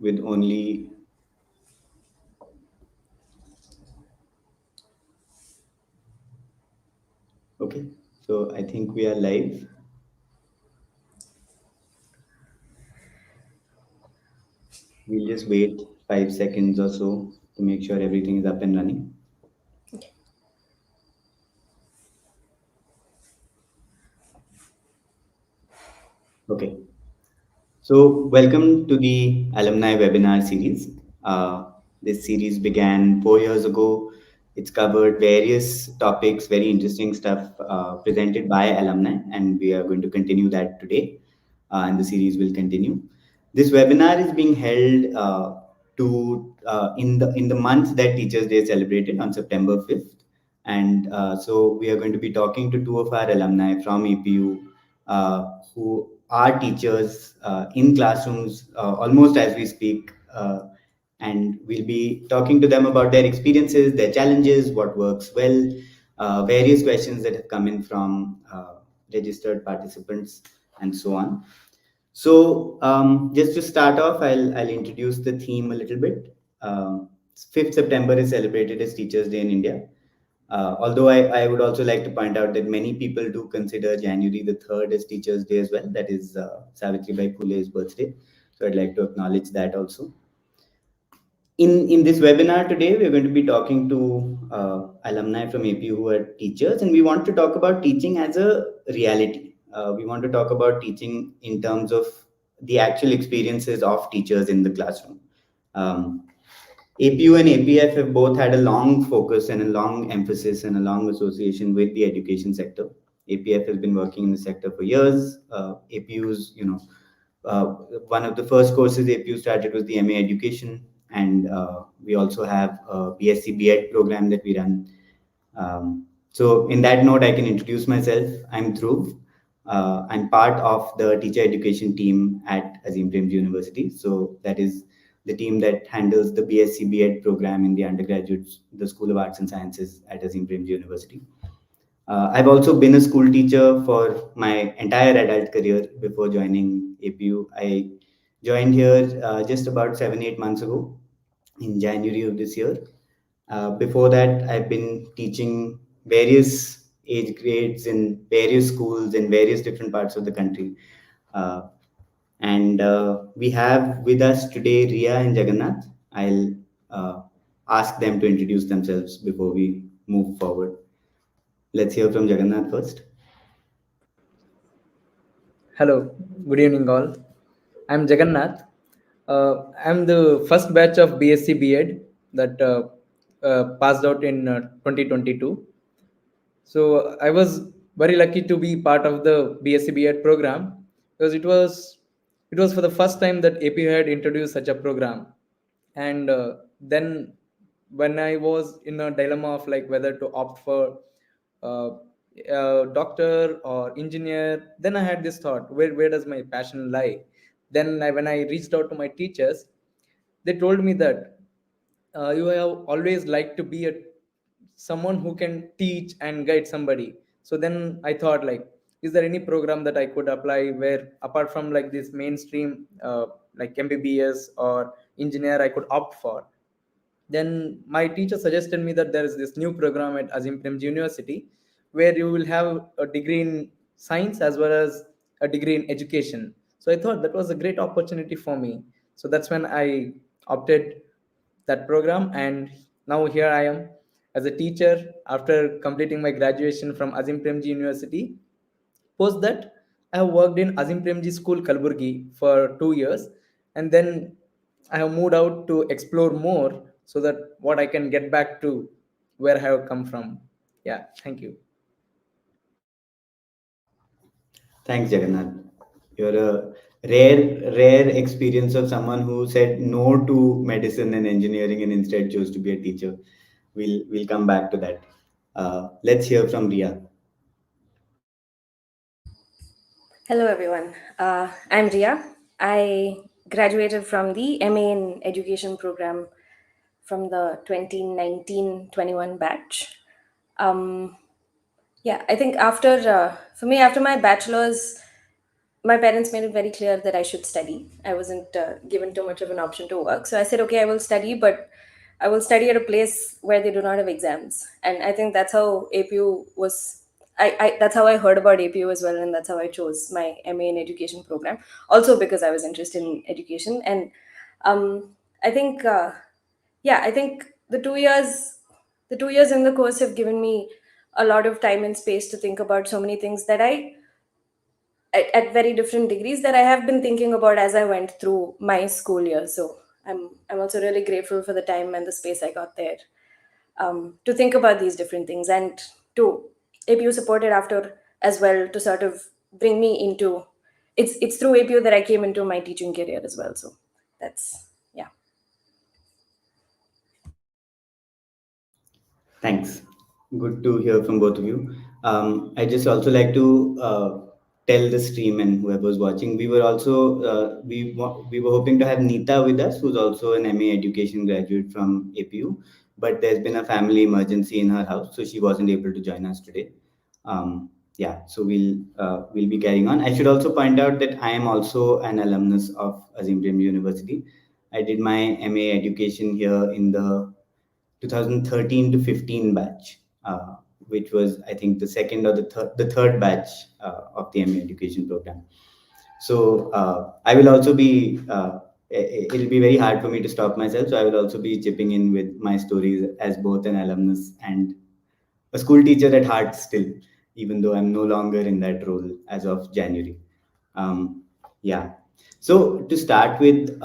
with only... Okay, so I think we are live. We'll just wait 5 seconds or so to make sure everything is up and running. Okay. So, welcome to the Alumni webinar series. This series began 4 years ago. It's covered various topics, very interesting stuff presented by alumni, and we are going to continue that today. And the series will continue. This webinar is being held in the month that Teachers' Day is celebrated on September 5th, and so we are going to be talking to two of our alumni from APU who are teachers in classrooms almost as we speak. And we'll be talking to them about their experiences, their challenges, what works well, various questions that have come in from registered participants, and so on. So, just to start off, I'll introduce the theme a little bit. 5th September is celebrated as Teachers' Day in India. Although I would also like to point out that many people do consider January the 3rd as Teachers' Day as well. That is Savitribai Phule's birthday. So I'd like to acknowledge that also. In this webinar today, we're going to be talking to alumni from APU who are teachers, and we want to talk about teaching as a reality. We want to talk about teaching in terms of the actual experiences of teachers in the classroom. APU and APF have both had a long focus and a long emphasis and a long association with the education sector. APF has been working in the sector for years. APU's, uh, one of the first courses APU started was the MA Education, and we also have a B.Sc B.Ed program that we run. So, in that note, I can introduce myself. I'm Dhruv. I'm part of the teacher education team at Azim Premji University. So, that is the team that handles the B.Sc B.Ed program in the undergraduate, the School of Arts and Sciences at Azim Premji University. I've also been a school teacher for my entire adult career before joining APU. I joined here just about 7-8 months ago in January of this year. Before that, I've been teaching various age grades in various schools in various different parts of the country. Uh, and we have with us today Riya and Jagannath. I'll ask them to introduce themselves before we move forward. Let's hear from Jagannath first. Hello, good evening all. I'm Jagannath. I'm the first batch of B.Sc B.Ed that passed out in 2022. So I was very lucky to be part of the B.Sc B.Ed program because it was for the first time that APU had introduced such a program. And then when I was in a dilemma of like whether to opt for uh, doctor or engineer, then I had this thought: where does my passion lie? Then when I reached out to my teachers, they told me that you have always liked to be a someone who can teach and guide somebody. So then I thought, like, is there any program that I could apply where apart from like this mainstream like MBBS or engineer I could opt for? Then my teacher suggested me that there is this new program at Azim Premji University where you will have a degree in science as well as a degree in education. So I thought that was a great opportunity for me. So that's when I opted that program, and now here I am as a teacher after completing my graduation from Azim Premji University. Post that, I have worked in Azim Premji School, Kalburgi for 2 years, and then I have moved out to explore more so that what I can get back to where I have come from. Yeah, thank you. Thanks, Jagannath. You're a rare experience of someone who said no to medicine and engineering and instead chose to be a teacher. We'll come back to that. Let's hear from Riya. Hello, everyone. I'm Riya. I graduated from the MA in Education program from the 2019-21 batch. Yeah, I think after, for me, after my bachelor's, my parents made it very clear that I should study. I wasn't given too much of an option to work. So I said, okay, I will study, but I will study at a place where they do not have exams. And I think that's how APU was. That's how I heard about APU as well, and that's how I chose my MA in education program. Also because I was interested in education, and I think, yeah, I think the 2 years in the course have given me a lot of time and space to think about so many things that at very different degrees that I have been thinking about as I went through my school year. So I'm also really grateful for the time and the space I got there, to think about these different things, and to APU supported after as well to sort of bring me into. It's through APU that I came into my teaching career as well. So that's, yeah. Thanks. Good to hear from both of you. I just also like to tell the stream and whoever's watching. We were also we were hoping to have Nita with us, who's also an MA education graduate from APU, but there's been a family emergency in her house, so she wasn't able to join us today. Yeah, so we'll be carrying on. I should also point out that I am also an alumnus of Azim Premji University. I did my MA education here in the 2013 to 15 batch, which was, I think, the second or the third batch of the MA education program. So I will also be. It'll be very hard for me to stop myself. So I will also be chipping in with my stories as both an alumnus and a school teacher at heart still, even though I'm no longer in that role as of January. Yeah. So to start with,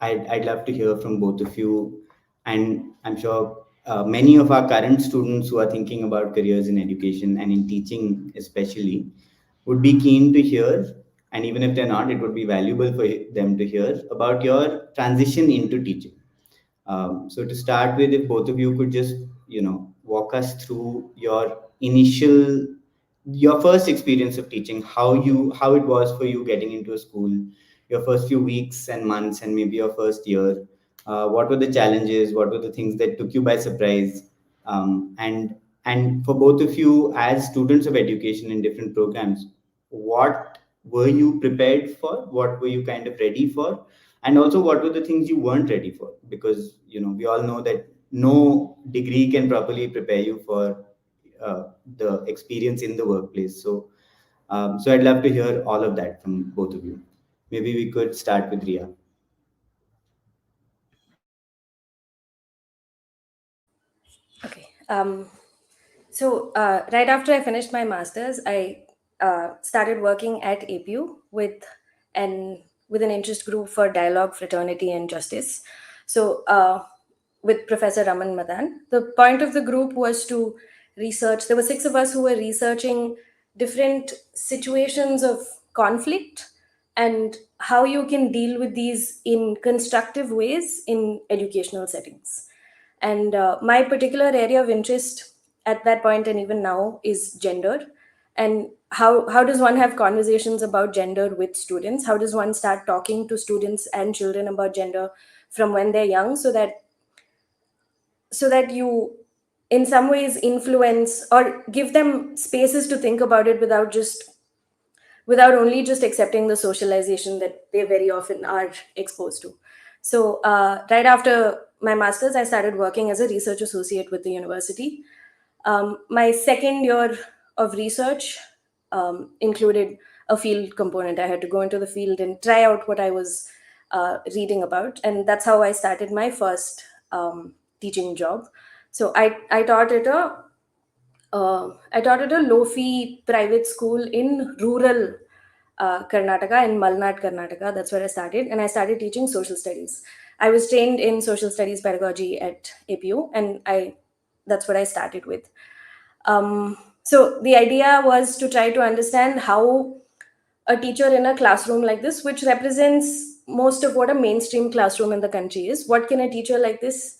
I'd love to hear from both of you, and I'm sure many of our current students who are thinking about careers in education and in teaching especially would be keen to hear, and even if they're not, it would be valuable for them to hear about your transition into teaching. So to start with, if both of you could just, walk us through your first experience of teaching, how it was for you getting into a school, your first few weeks and months, and maybe your first year. What were the challenges? What were the things that took you by surprise? And for both of you as students of education in different programs, what were you prepared for? What were you kind of ready for? And also, what were the things you weren't ready for? Because we all know that no degree can properly prepare you for the experience in the workplace. So I'd love to hear all of that from both of you. Maybe we could start with Riya. Okay. So right after I finished my masters, I started working at APU an with an interest group for dialogue, fraternity, and justice. So with Professor Raman Madan, the point of the group was to research. There were 6 of us who were researching different situations of conflict and how you can deal with these in constructive ways in educational settings. And my particular area of interest at that point and even now is gender. And how does one have conversations about gender with students? How does one start talking to students and children about gender from when they're young, so that you in some ways influence or give them spaces to think about it without only just accepting the socialization that they very often are exposed to. So, right after my master's, I started working as a research associate with the university. My second year of research included a field component. I had to go into the field and try out what I was reading about, and that's how I started my first teaching job. So I taught at a low-fee private school in rural Karnataka, in Malnad, Karnataka. That's where I started, and I started teaching social studies. I was trained in social studies pedagogy at APU, and that's what I started with. So the idea was to try to understand how a teacher in a classroom like this, which represents most of what a mainstream classroom in the country is, what can a teacher like this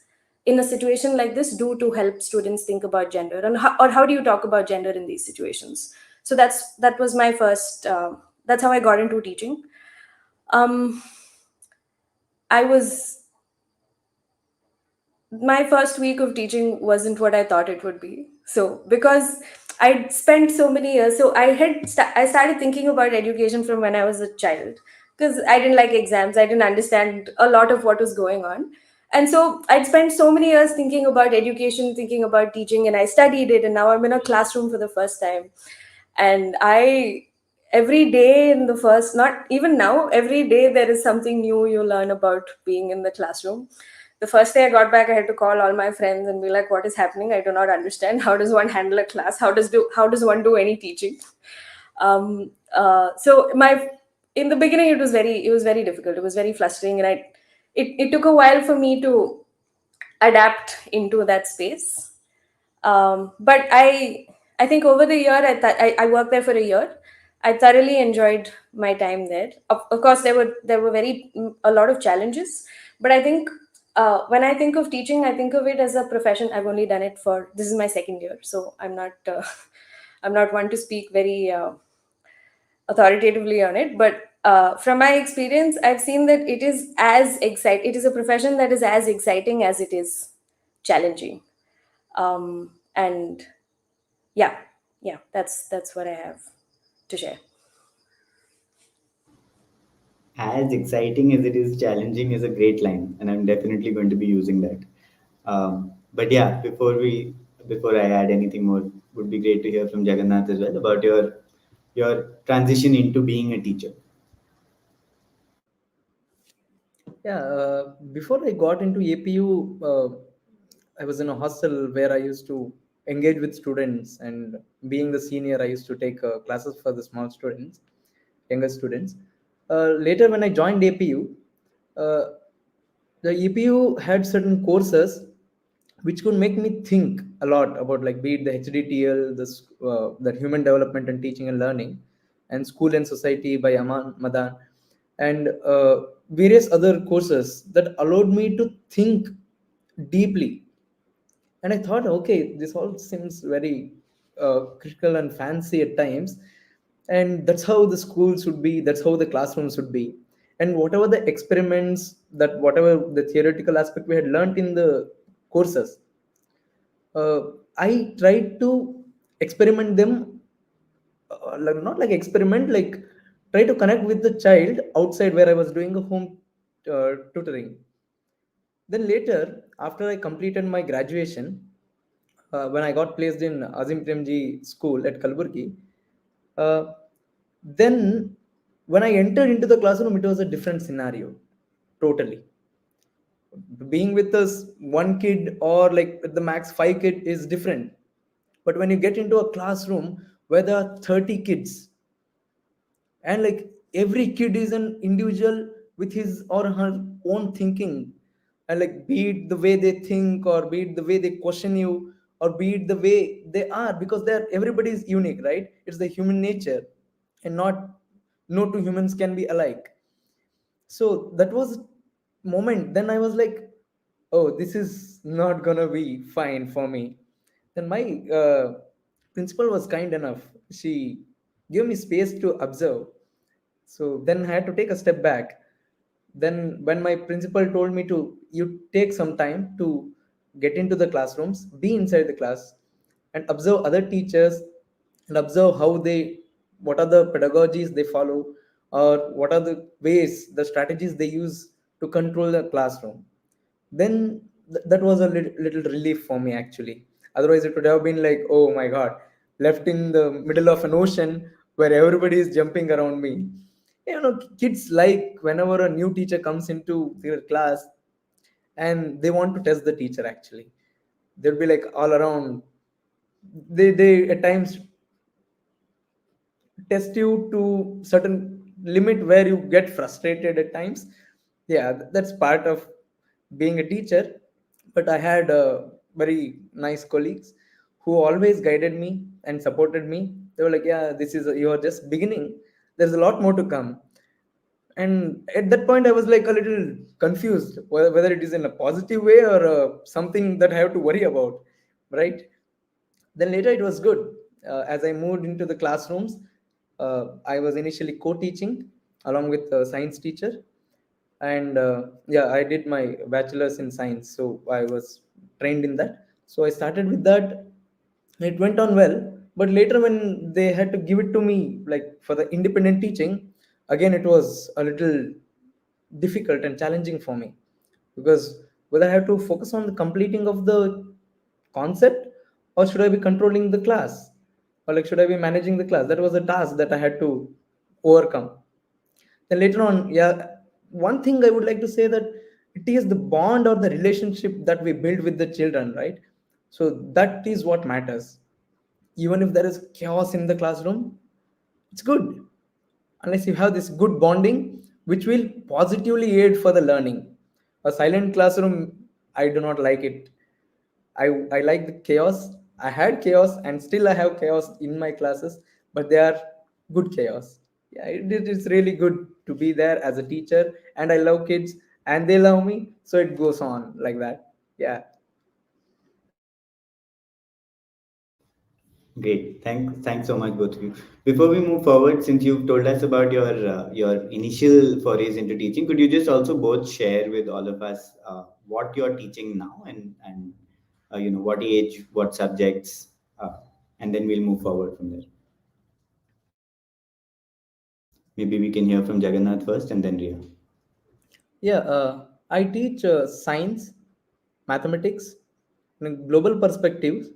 in a situation like this do to help students think about gender, and how do you talk about gender in these situations? So that was my first. That's how I got into teaching. Um, I was My first week of teaching wasn't what I thought it would be. So because I'd spent so many years. So I started thinking about education from when I was a child, because I didn't like exams. I didn't understand a lot of what was going on. And so I'd spent so many years thinking about education, thinking about teaching, and I studied it. And now I'm in a classroom for the first time. And every day in the first, not even now, every day there is something new you learn about being in the classroom. The first day I got back, I had to call all my friends and be like, "What is happening? I do not understand. How does one handle a class? How does one do any teaching?" So my in the beginning it was very difficult. It was very frustrating, and it took a while for me to adapt into that space. But I think over the year I worked there for a year. I thoroughly enjoyed my time there. Of course, there were a lot of challenges, but I think when I think of teaching, I think of it as a profession. I've only done it for this is my second year, so I'm not I'm not one to speak very authoritatively on it. But from my experience, I've seen that it is as excite. It is a profession that is as exciting as it is challenging. And yeah, yeah, that's what I have to share. As exciting as it is challenging is a great line, and I'm definitely going to be using that. But yeah, before I add anything more, would be great to hear from Jagannath as well about your transition into being a teacher. Yeah, before I got into APU, I was in a hostel where I used to engage with students, and being the senior, I used to take classes for the small students, younger students. Later, when I joined APU, uh, the EPU had certain courses which could make me think a lot about, like, be it the HDTL, this that human development and teaching and learning, and school and society by Aman Madan, and various other courses that allowed me to think deeply. And I thought, okay, this all seems very critical and fancy at times, and that's how the school should be, that's how the classroom should be. And whatever the experiments, that whatever the theoretical aspect we had learned in the courses, uh, I tried to experiment them, like, not like experiment, like try to connect with the child outside where I was doing a home tutoring. Then later, after I completed my graduation, when I got placed in Azim Premji school at Kalburgi, uh, then when I entered into the classroom, it was a different scenario, totally. Being with us one kid, or like at the max five kid, is different. But when you get into a classroom where there are 30 kids, and like every kid is an individual with his or her own thinking, and like be it the way they think, or be it the way they question you, or be it the way they are, because they're everybody is unique, right? It's the human nature, and not no two humans can be alike. So that was moment, then I was like, oh, this is not gonna be fine for me. Then my principal was kind enough, she gave me space to observe. So then I had to take a step back. Then when my principal told me to, you take some time to get into the classrooms, be inside the class, and observe other teachers, and observe how they, what are the pedagogies they follow, or what are the ways, the strategies they use to control the classroom. Then that was a little relief for me, actually. Otherwise it would have been like, oh my god, left in the middle of an ocean where everybody is jumping around me. Kids, like, whenever a new teacher comes into their class and they want to test the teacher, actually, they'll be like all around. They at times test you to certain limit where you get frustrated at times. Yeah, that's part of being a teacher. But I had very nice colleagues who always guided me and supported me. They were like, yeah, this is, you are just beginning, there's a lot more to come. And at that point I was like a little confused whether it is in a positive way, or something that I have to worry about, right? Then later it was good. As I moved into the classrooms, I was initially co-teaching along with a science teacher. And yeah, I did my bachelor's in science, so I was trained in that. So I started with that. It went on well. But later when they had to give it to me like for the independent teaching, again it was a little difficult and challenging for me, because whether I have to focus on the completing of the concept, or should I be controlling the class, or like should I be managing the class. That was a task that I had to overcome. Then later on, yeah, one thing I would like to say that it is the bond or the relationship that we build with the children, right? So that is what matters. Even if there is chaos in the classroom, it's good, unless you have this good bonding which will positively aid for the learning. A silent classroom, I do not like it. I like the chaos. I had chaos and still I have chaos in my classes, but they are good chaos. Yeah, it is really good to be there as a teacher, and I love kids and they love me, so it goes on like that. Yeah. Great. Thanks so much, both of you. Before we move forward, since you've told us about your initial forays into teaching, could you just also both share with all of us what you're teaching now, and what age, what subjects, and then we'll move forward from there. Maybe we can hear from Jagannath first, and then Riya. Yeah, I teach science, mathematics, in global perspectives.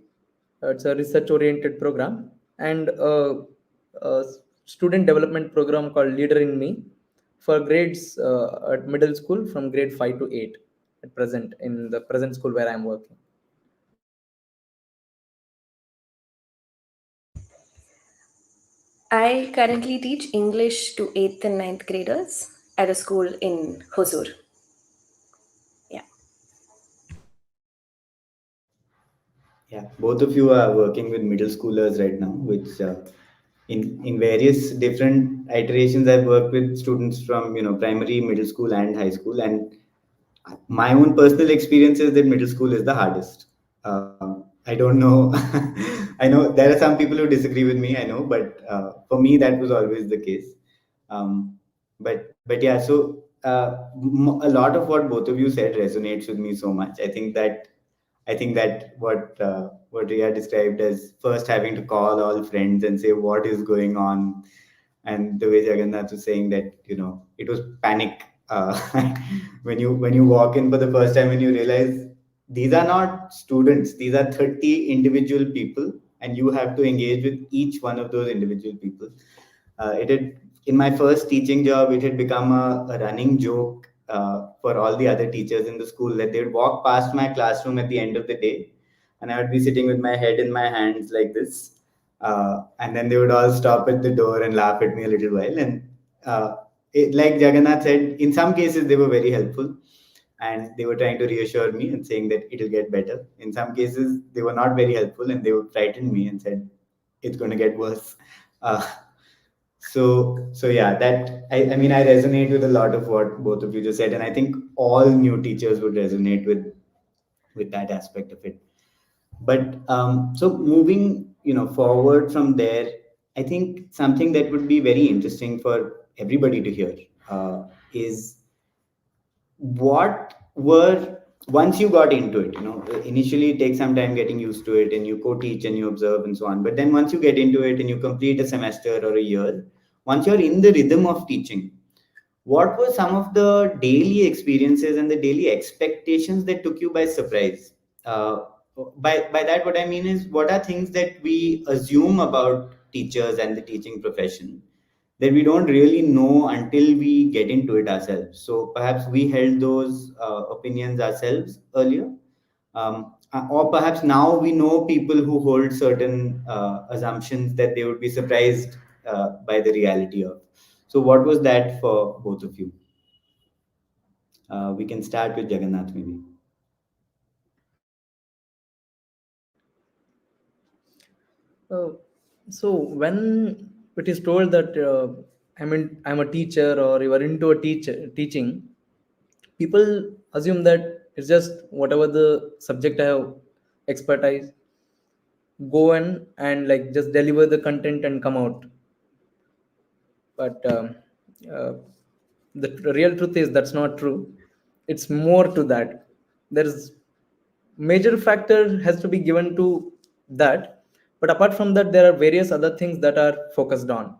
It's a research-oriented program, and a student development program called Leader in Me for grades at middle school from grade 5 to 8 at present in the present school where I'm working. I currently teach English to 8th and ninth graders at a school in Hosur. Yeah. Yeah, both of you are working with middle schoolers right now, which in various different iterations, I've worked with students from primary, middle school, and high school, and my own personal experience is that middle school is the hardest. I don't know. I know there are some people who disagree with me. I know, but for me, that was always the case. But yeah, so a lot of what both of you said resonates with me so much. I think that what Riya described as first having to call all friends and say what is going on, and the way Jagannath was saying that it was panic when you walk in for the first time and you realize these are not students, these are 30 individual people, and you have to engage with each one of those individual people. It had In my first teaching job, it had become a running joke for all the other teachers in the school that they would walk past my classroom at the end of the day, and I would be sitting with my head in my hands like this, and then they would all stop at the door and laugh at me a little while. And like Jagannath said, in some cases they were very helpful, and they were trying to reassure me and saying that it'll get better. In some cases, they were not very helpful, and they would frighten me and said it's going to get worse. Uh, so yeah, that I mean I resonate with a lot of what both of you just said, and I think all new teachers would resonate with that aspect of it. But so moving forward from there, I think something that would be very interesting for everybody to hear is what were once you got into it. Initially it takes some time getting used to it, and you co-teach and you observe and so on, but then once you get into it and you complete a semester or a year, once you're in the rhythm of teaching, what were some of the daily experiences and the daily expectations that took you by surprise? By that, what I mean is, what are things that we assume about teachers and the teaching profession that we don't really know until we get into it ourselves? So perhaps we held those opinions ourselves earlier, or perhaps now we know people who hold certain assumptions that they would be surprised by the reality of. So, what was that for both of you? We can start with Jagannath, maybe. Uh, so when it is told that I'm a teacher or you are into a teaching, people assume that it's just whatever the subject I have expertise, go in and like just deliver the content and come out. But uh, the real truth is that's not true. It's more to that. There's major factor has to be given to that. But apart from that, there are various other things that are focused on.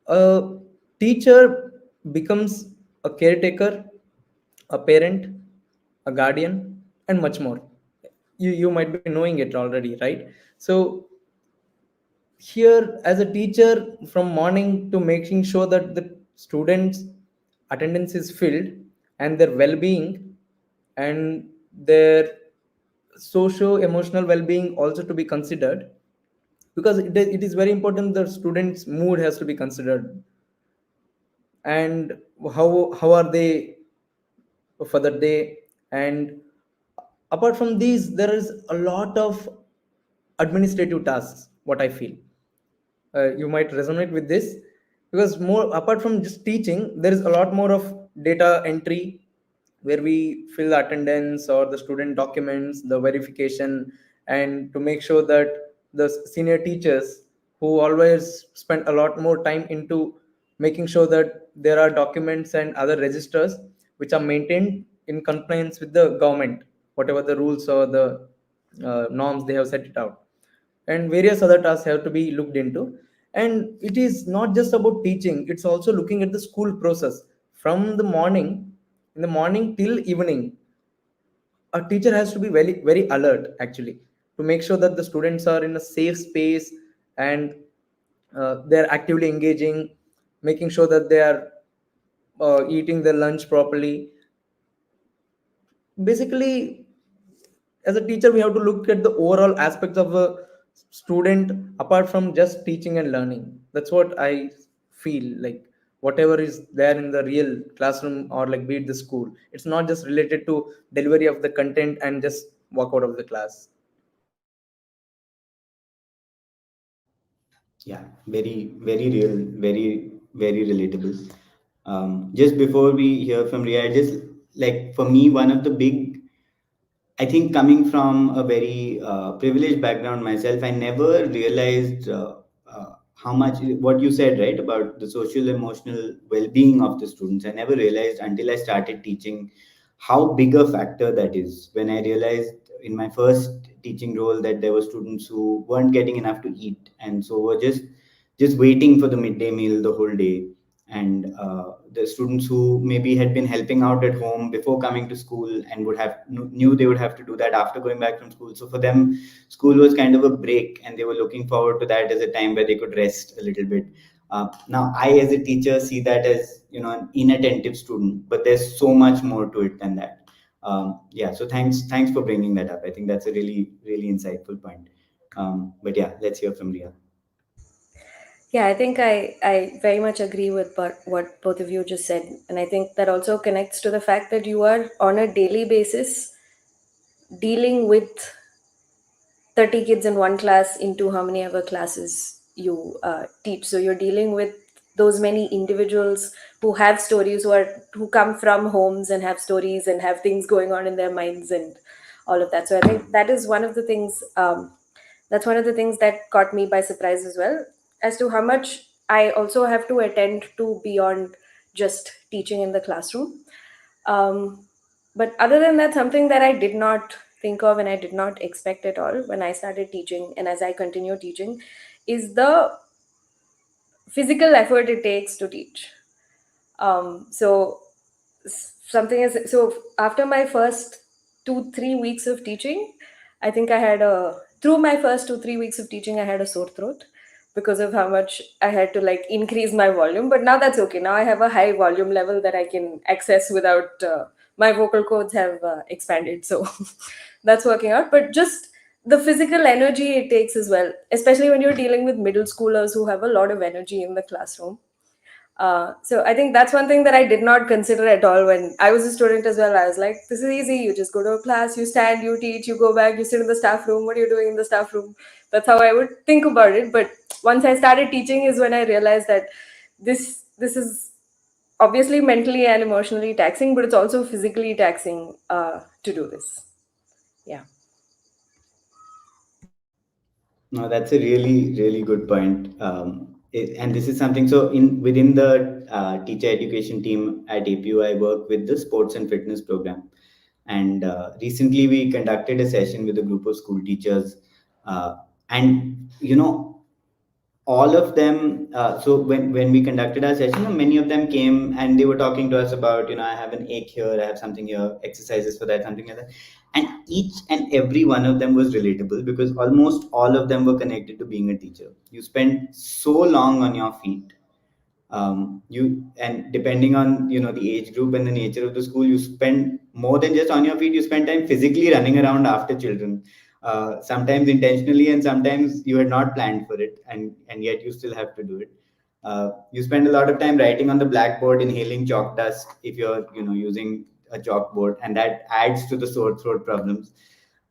A teacher becomes a caretaker, a parent, a guardian, and much more. You might be knowing it already, right? So here, as a teacher, from morning to making sure that the students' attendance is filled and their well-being and their socio-emotional well-being also to be considered, because it is very important the students' mood has to be considered, and how are they for the day. And apart from these, there is a lot of administrative tasks, what I feel. You might resonate with this, because more apart from just teaching, there is a lot more of data entry, where we fill the attendance or the student documents, the verification, and to make sure that the senior teachers, who always spend a lot more time into making sure that there are documents and other registers which are maintained in compliance with the government, whatever the rules or the norms they have set it out, and various other tasks have to be looked into. And it is not just about teaching, it's also looking at the school process from the morning, in the morning till evening. A teacher has to be very alert, actually, to make sure that the students are in a safe space, and they're actively engaging, making sure that they are eating their lunch properly. Basically, as a teacher, we have to look at the overall aspects of a student apart from just teaching and learning. That's what I feel like. Whatever is there in the real classroom, or like be it the school, it's not just related to delivery of the content and just walk out of the class. Yeah, very real, very relatable. Just before we hear from Riya, I just like, for me, one of the big, I think, coming from a very privileged background myself, I never realized how much what you said, right, about the social emotional well-being of the students. I never realized until I started teaching how big a factor that is. When I realized in my first teaching role that there were students who weren't getting enough to eat, and so were just waiting for the midday meal the whole day, and the students who maybe had been helping out at home before coming to school and knew they would have to do that after going back from school. So for them, school was kind of a break, and they were looking forward to that as a time where they could rest a little bit. Now I, as a teacher, see that as, an inattentive student, but there's so much more to it than that. Yeah, so thanks for bringing that up. I think that's a really insightful point. But yeah, let's hear from Ria. Yeah, I think I very much agree with what both of you just said. And I think that also connects to the fact that you are on a daily basis dealing with 30 kids in one class into how many ever classes you teach. So you're dealing with those many individuals who have stories, who come from homes and have stories and have things going on in their minds and all of that. So I think that is one of the things. That's one of the things that caught me by surprise as well, as to how much I also have to attend to beyond just teaching in the classroom. Um, but other than that, something that I did not think of and I did not expect at all when I started teaching and as I continue teaching is the physical effort it takes to teach. So something is so after my first 2 3 weeks of teaching, I think I had a through my first 2 3 weeks of teaching, I had a sore throat because of how much I had to like increase my volume. But now that's okay. Now I have a high volume level that I can access without my vocal cords have expanded. So that's working out. But just the physical energy it takes as well, especially when you're dealing with middle schoolers who have a lot of energy in the classroom. So I think that's one thing that I did not consider at all when I was a student as well. I was like, this is easy. You just go to a class, you stand, you teach, you go back, you sit in the staff room. What are you doing in the staff room? That's how I would think about it. But once I started teaching is when I realized that this is obviously mentally and emotionally taxing, but it's also physically taxing to do this. Yeah. No, that's a really good point. And this is something. So, in within the teacher education team at APU, I work with the sports and fitness program. And recently, we conducted a session with a group of school teachers And all of them, so when we conducted our session, many of them came and they were talking to us about, I have an ache here, I have something here, exercises for that, something like that. And each and every one of them was relatable because almost all of them were connected to being a teacher. You spend so long on your feet, you and depending on the age group and the nature of the school, you spend more than just on your feet. You spend time physically running around after children, sometimes intentionally and sometimes you had not planned for it, and yet you still have to do it. You spend a lot of time writing on the blackboard, inhaling chalk dust if you're using a chalkboard, and that adds to the sore throat problems.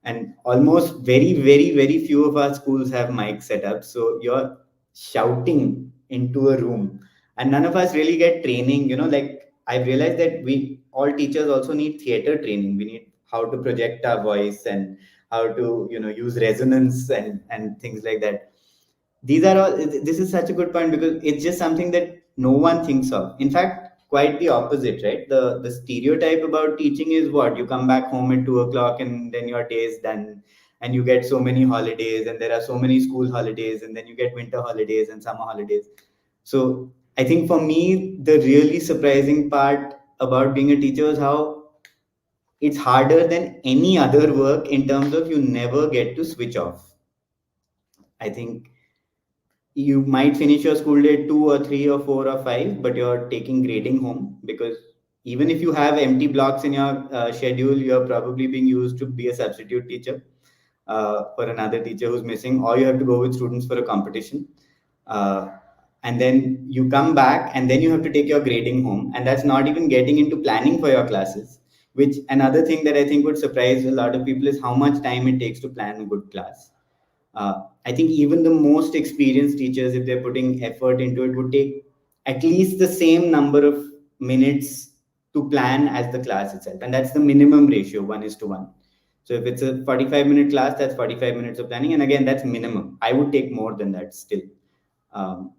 And almost very few of our schools have mic setups, so you're shouting into a room, and none of us really get training. Like, I've realized that we all teachers also need theater training. We need how to project our voice and how to use resonance and things like that. These are all, this is such a good point because it's just something that no one thinks of. In fact, quite the opposite, right? The stereotype about teaching is what? You come back home at 2 o'clock and then your day is done, and you get so many holidays, and there are so many school holidays, and then you get winter holidays and summer holidays. So I think for me, the really surprising part about being a teacher is how it's harder than any other work in terms of you never get to switch off. I think you might finish your school day 2 or 3 or 4 or 5, but you're taking grading home, because even if you have empty blocks in your schedule, you're probably being used to be a substitute teacher for another teacher who's missing, or you have to go with students for a competition. Uh, and then you come back and then you have to take your grading home. And that's not even getting into planning for your classes, which another thing that I think would surprise a lot of people is how much time it takes to plan a good class. I think even the most experienced teachers, if they're putting effort into it, would take at least the same number of minutes to plan as the class itself. And that's the minimum ratio, 1:1. So if it's a 45-minute class, that's 45 minutes of planning. And again, that's minimum. I would take more than that still. Um,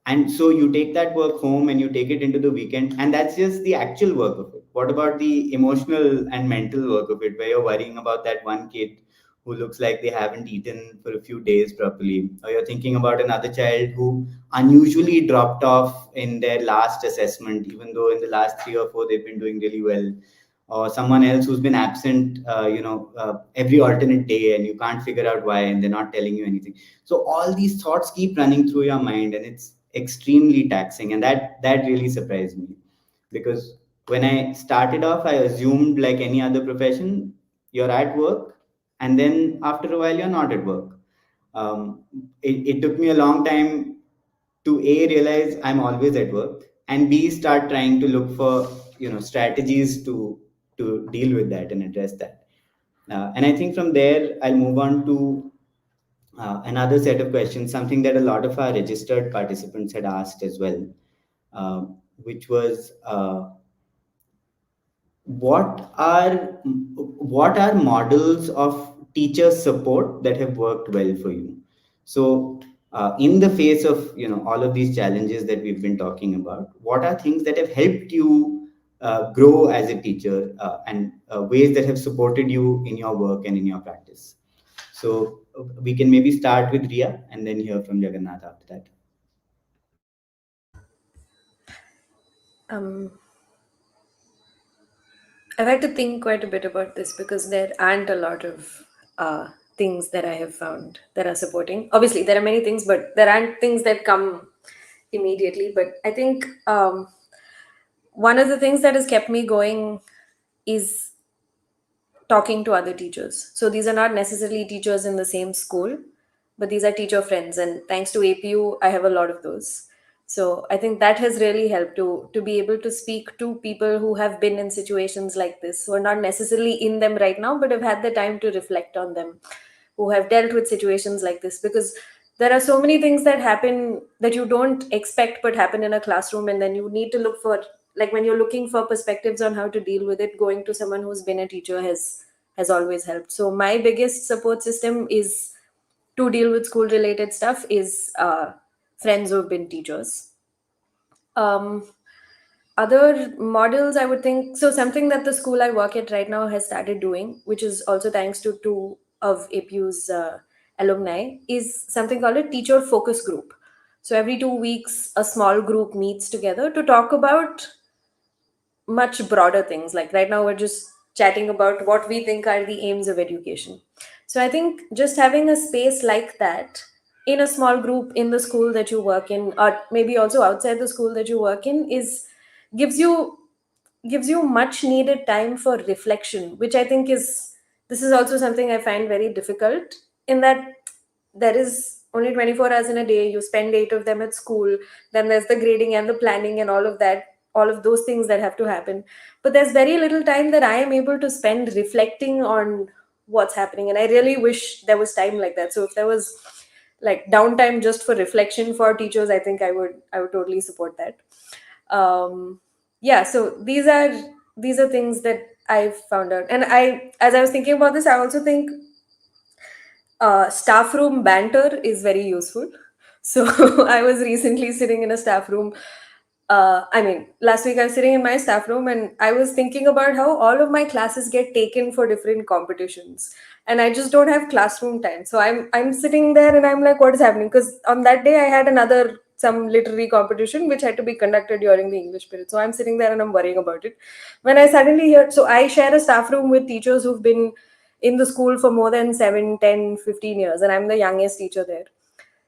and so you take that work home and you take it into the weekend, and that's just the actual work of it. What about the emotional and mental work of it, where you're worrying about that one kid who looks like they haven't eaten for a few days properly, or you're thinking about another child who unusually dropped off in their last assessment even though in the last 3 or 4 they've been doing really well, or someone else who's been absent every alternate day and you can't figure out why and they're not telling you anything. So all these thoughts keep running through your mind, and it's extremely taxing, and that really surprised me, because when I started off, I assumed, like any other profession, you're at work and then after a while you're not at work. It took me a long time to A, realize I'm always at work, and B, start trying to look for strategies to deal with that and address that. And I think from there I'll move on to another set of questions, something that a lot of our registered participants had asked as well, uh, which was, what are models of teacher support that have worked well for you? So in the face of all of these challenges that we've been talking about, what are things that have helped you grow as a teacher, and ways that have supported you in your work and in your practice? So we can maybe start with Riya and then hear from Jagannath after that. Um, I've had to think quite a bit about this because there aren't a lot of things that I have found that are supporting. Obviously, there are many things, but there aren't things that come immediately. But I think one of the things that has kept me going is talking to other teachers. So these are not necessarily teachers in the same school, but these are teacher friends. And thanks to APU, I have a lot of those. So I think that has really helped to be able to speak to people who have been in situations like this, who are not necessarily in them right now, but have had the time to reflect on them, who have dealt with situations like this. Because there are so many things that happen that you don't expect but happen in a classroom, and then you need to look for, like when you're looking for perspectives on how to deal with it, going to someone who's been a teacher has always helped. So my biggest support system is to deal with school related stuff is friends who've been teachers. um, Other models, I would think, so something that the school I work at right now has started doing, which is also thanks to two of APU's Alumni is something called a teacher focus group. So every 2 weeks, a small group meets together to talk about much broader things. Like right now, we're just chatting about what we think are the aims of education. So I think just having a space like that in a small group in the school that you work in, or maybe also outside the school that you work in, is gives you gives you much needed time for reflection, which I think is this is also something I find very difficult, in that there is only 24 hours in a day. You spend 8 of them at school, then there's the grading and the planning and all of that, all of those things that have to happen. But there's very little time that I am able to spend reflecting on what's happening, and I really wish there was time like that. So if there was like downtime just for reflection for teachers, I think I would totally support that. Yeah, so these are things that I've found out. And as I was thinking about this, I also think staff room banter is very useful. So I was recently sitting in a staff room. I mean, last week I was sitting in my staff room and I was thinking about how all of my classes get taken for different competitions, and I just don't have classroom time. So I'm sitting there and I'm like, what is happening? Because on that day I had another some literary competition which had to be conducted during the English period. So I'm sitting there and I'm worrying about it. When I suddenly hear, so I share a staff room with teachers who've been in the school for more than 7, 10, 15 years, and I'm the youngest teacher there.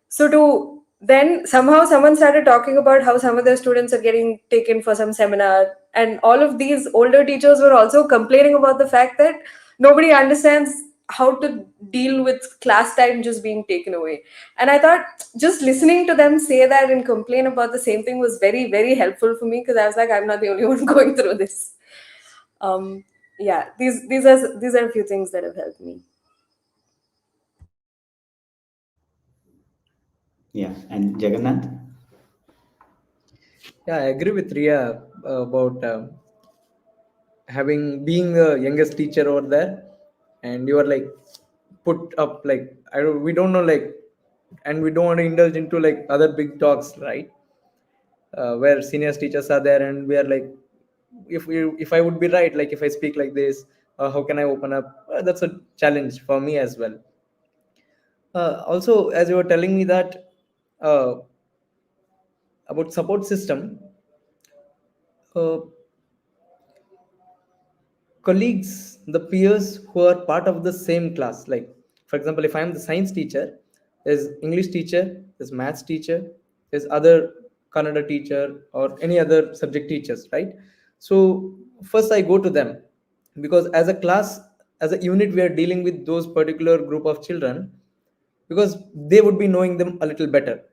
So to then somehow someone started talking about how some of their students are getting taken for some seminar, and all of these older teachers were also complaining about the fact that nobody understands how to deal with class time just being taken away. And I thought just listening to them say that and complain about the same thing was very, very helpful for me, because I was like, I'm not the only one going through this. Um, yeah, these are a few things that have helped me. Yeah, and Jagannath. Yeah, I agree with Riya about having being the youngest teacher over there, and you are like put up like we don't know like, and we don't want to indulge into like other big talks, right? Where seniors teachers are there, and we are like, if I would be right, like if I speak like this, how can I open up? That's a challenge for me as well. Also, as you were telling me that uh, about support system, uh, colleagues, the peers who are part of the same class. Like, for example, if I'm the science teacher, there's English teacher, there's maths teacher, there's other Kannada teacher or any other subject teachers, right? So first I go to them, because as a class, as a unit, we are dealing with those particular group of children, because they would be knowing them a little better.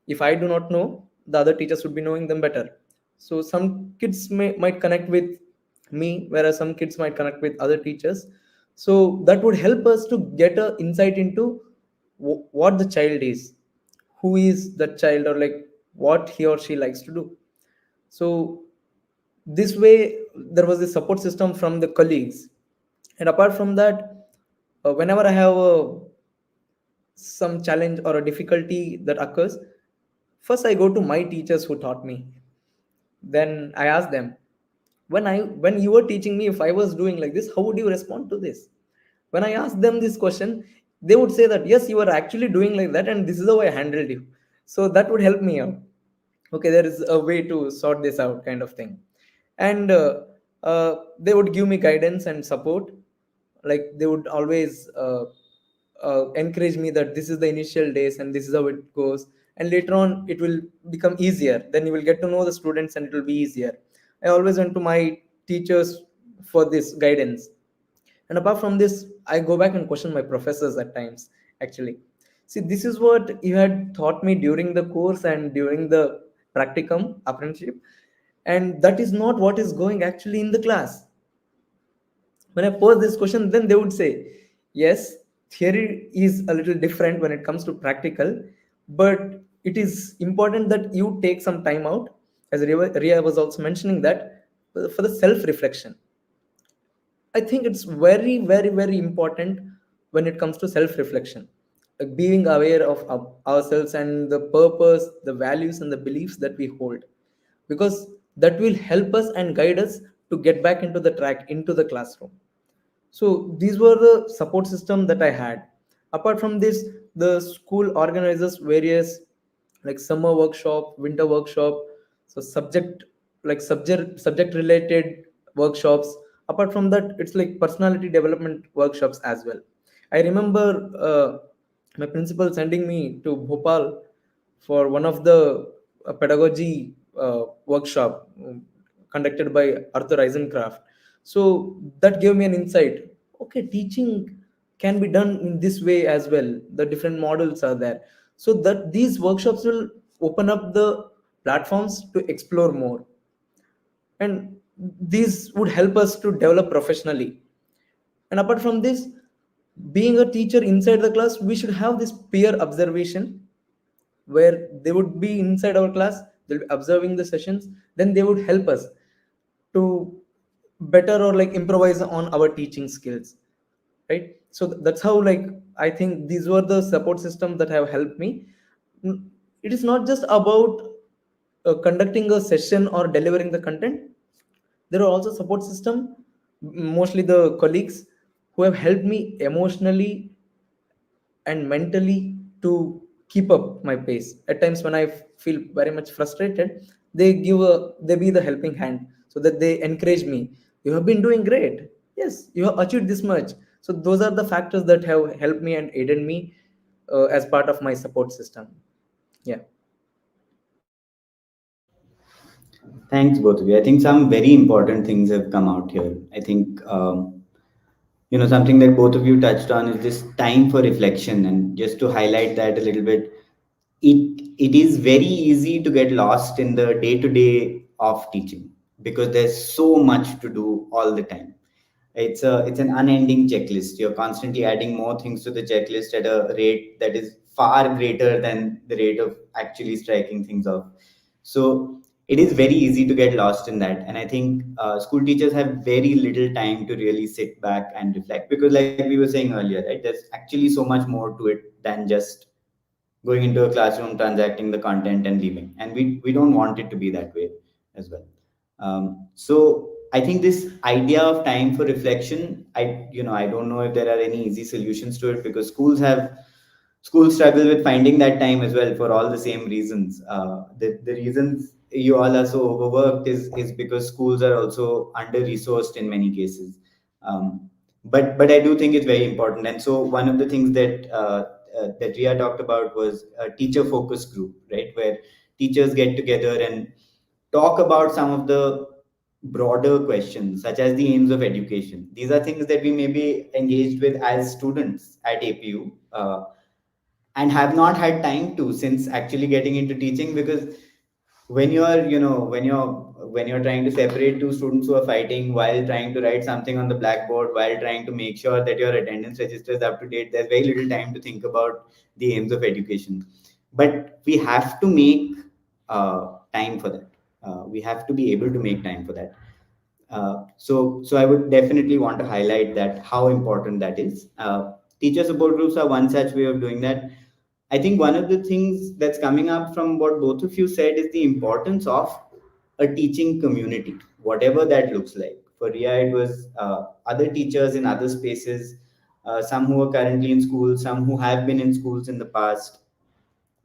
If I do not know, the other teachers would be knowing them better. So some kids might connect with me, whereas some kids might connect with other teachers. So that would help us to get a insight into what the child is, who is that child, or like what he or she likes to do. So this way, there was a support system from the colleagues. And apart from that, whenever I have some challenge or a difficulty that occurs, first I go to my teachers who taught me. Then I ask them, when you were teaching me, if I was doing like this, how would you respond to this? When I ask them this question, they would say that yes, you are actually doing like that, and this is how I handled you. So that would help me out. Okay, there is a way to sort this out, kind of thing. And they would give me guidance and support. Like they would always encourage me that this is the initial days and this is how it goes, and later on it will become easier. Then you will get to know the students and it will be easier. I always went to my teachers for this guidance. And apart from this, I go back and question my professors at times, actually. See, this is what you had taught me during the course and during the practicum apprenticeship, and that is not what is going actually in the class. When I pose this question, then they would say, yes, theory is a little different when it comes to practical, but it is important that you take some time out, as Riya was also mentioning that, for the self reflection. I think it's very, very, very important when it comes to self reflection, like being aware of ourselves and the purpose, the values, and the beliefs that we hold, because that will help us and guide us to get back into the track, into the classroom. So these were the support system that I had. Apart from this, the school organizes various like summer workshop, winter workshop, so subject related workshops. Apart from that, it's like personality development workshops as well. I remember my principal sending me to Bhopal for one of the pedagogy workshop conducted by Arthur Eisencraft. So that gave me an insight. Okay, teaching can be done in this way as well. The different models are there. So that these workshops will open up the platforms to explore more. And these would help us to develop professionally. And apart from this, being a teacher inside the class, we should have this peer observation where they would be inside our class, they'll be observing the sessions, then they would help us to better or like improvise on our teaching skills, right? So that's how like I think these were the support systems that have helped me. It is not just about conducting a session or delivering the content. There are also support system, mostly the colleagues who have helped me emotionally and mentally to keep up my pace. At times when I feel very much frustrated, they be the helping hand, so that they encourage me. You have been doing great. Yes, you have achieved this much. So those are the factors that have helped me and aided me as part of my support system. Yeah. Thanks, both of you. I think some very important things have come out here. I think, something that both of you touched on is this time for reflection. And just to highlight that a little bit, it is very easy to get lost in the day to day of teaching because there's so much to do all the time. It's an unending checklist. You're constantly adding more things to the checklist at a rate that is far greater than the rate of actually striking things off. So it is very easy to get lost in that. And I think school teachers have very little time to really sit back and reflect because, like we were saying earlier, right, there's actually so much more to it than just going into a classroom, transacting the content, and leaving. And we don't want it to be that way as well. So I think this idea of time for reflection, I don't know if there are any easy solutions to it because schools struggle with finding that time as well for all the same reasons. The reasons you all are so overworked is because schools are also under resourced in many cases. But I do think it's very important. And so one of the things that Riya talked about was a teacher focus group, right, where teachers get together and talk about some of the broader questions, such as the aims of education. These are things that we may be engaged with as students at APU. And have not had time to since actually getting into teaching because when you're trying to separate two students who are fighting while trying to write something on the blackboard while trying to make sure that your attendance register is up to date, there's very little time to think about the aims of education. But we have to make time for that. We have to be able to make time for that. So I would definitely want to highlight that how important that is. Teacher support groups are one such way of doing that. I think one of the things that's coming up from what both of you said is the importance of a teaching community, whatever that looks like. For Ria, it was other teachers in other spaces, some who are currently in schools, some who have been in schools in the past,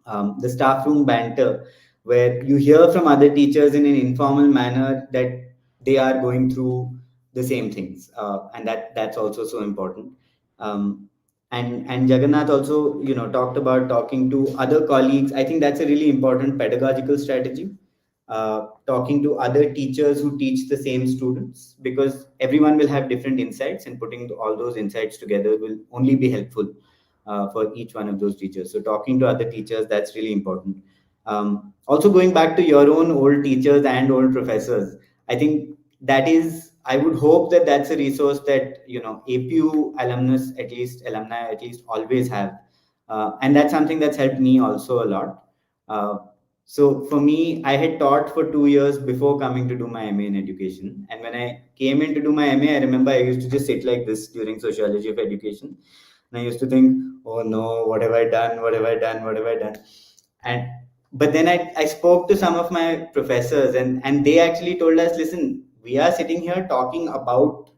the staff room banter, where you hear from other teachers in an informal manner that they are going through the same things, and that's also so important. Um, and Jagannath also, talked about talking to other colleagues. I think that's a really important pedagogical strategy. Talking to other teachers who teach the same students because everyone will have different insights, and putting all those insights together will only be helpful for each one of those teachers. So talking to other teachers, that's really important. Also going back to your own old teachers and old professors, I think that is, I would hope that that's a resource that, APU alumni at least always have. And that's something that's helped me also a lot. Uh, so for me, I had taught for 2 years before coming to do my MA in education. And when I came in to do my MA, I remember I used to just sit like this during sociology of education. And I used to think, oh no, what have I done? What have I done? What have I done? And but then I spoke to some of my professors and they actually told us, listen, we are sitting here talking about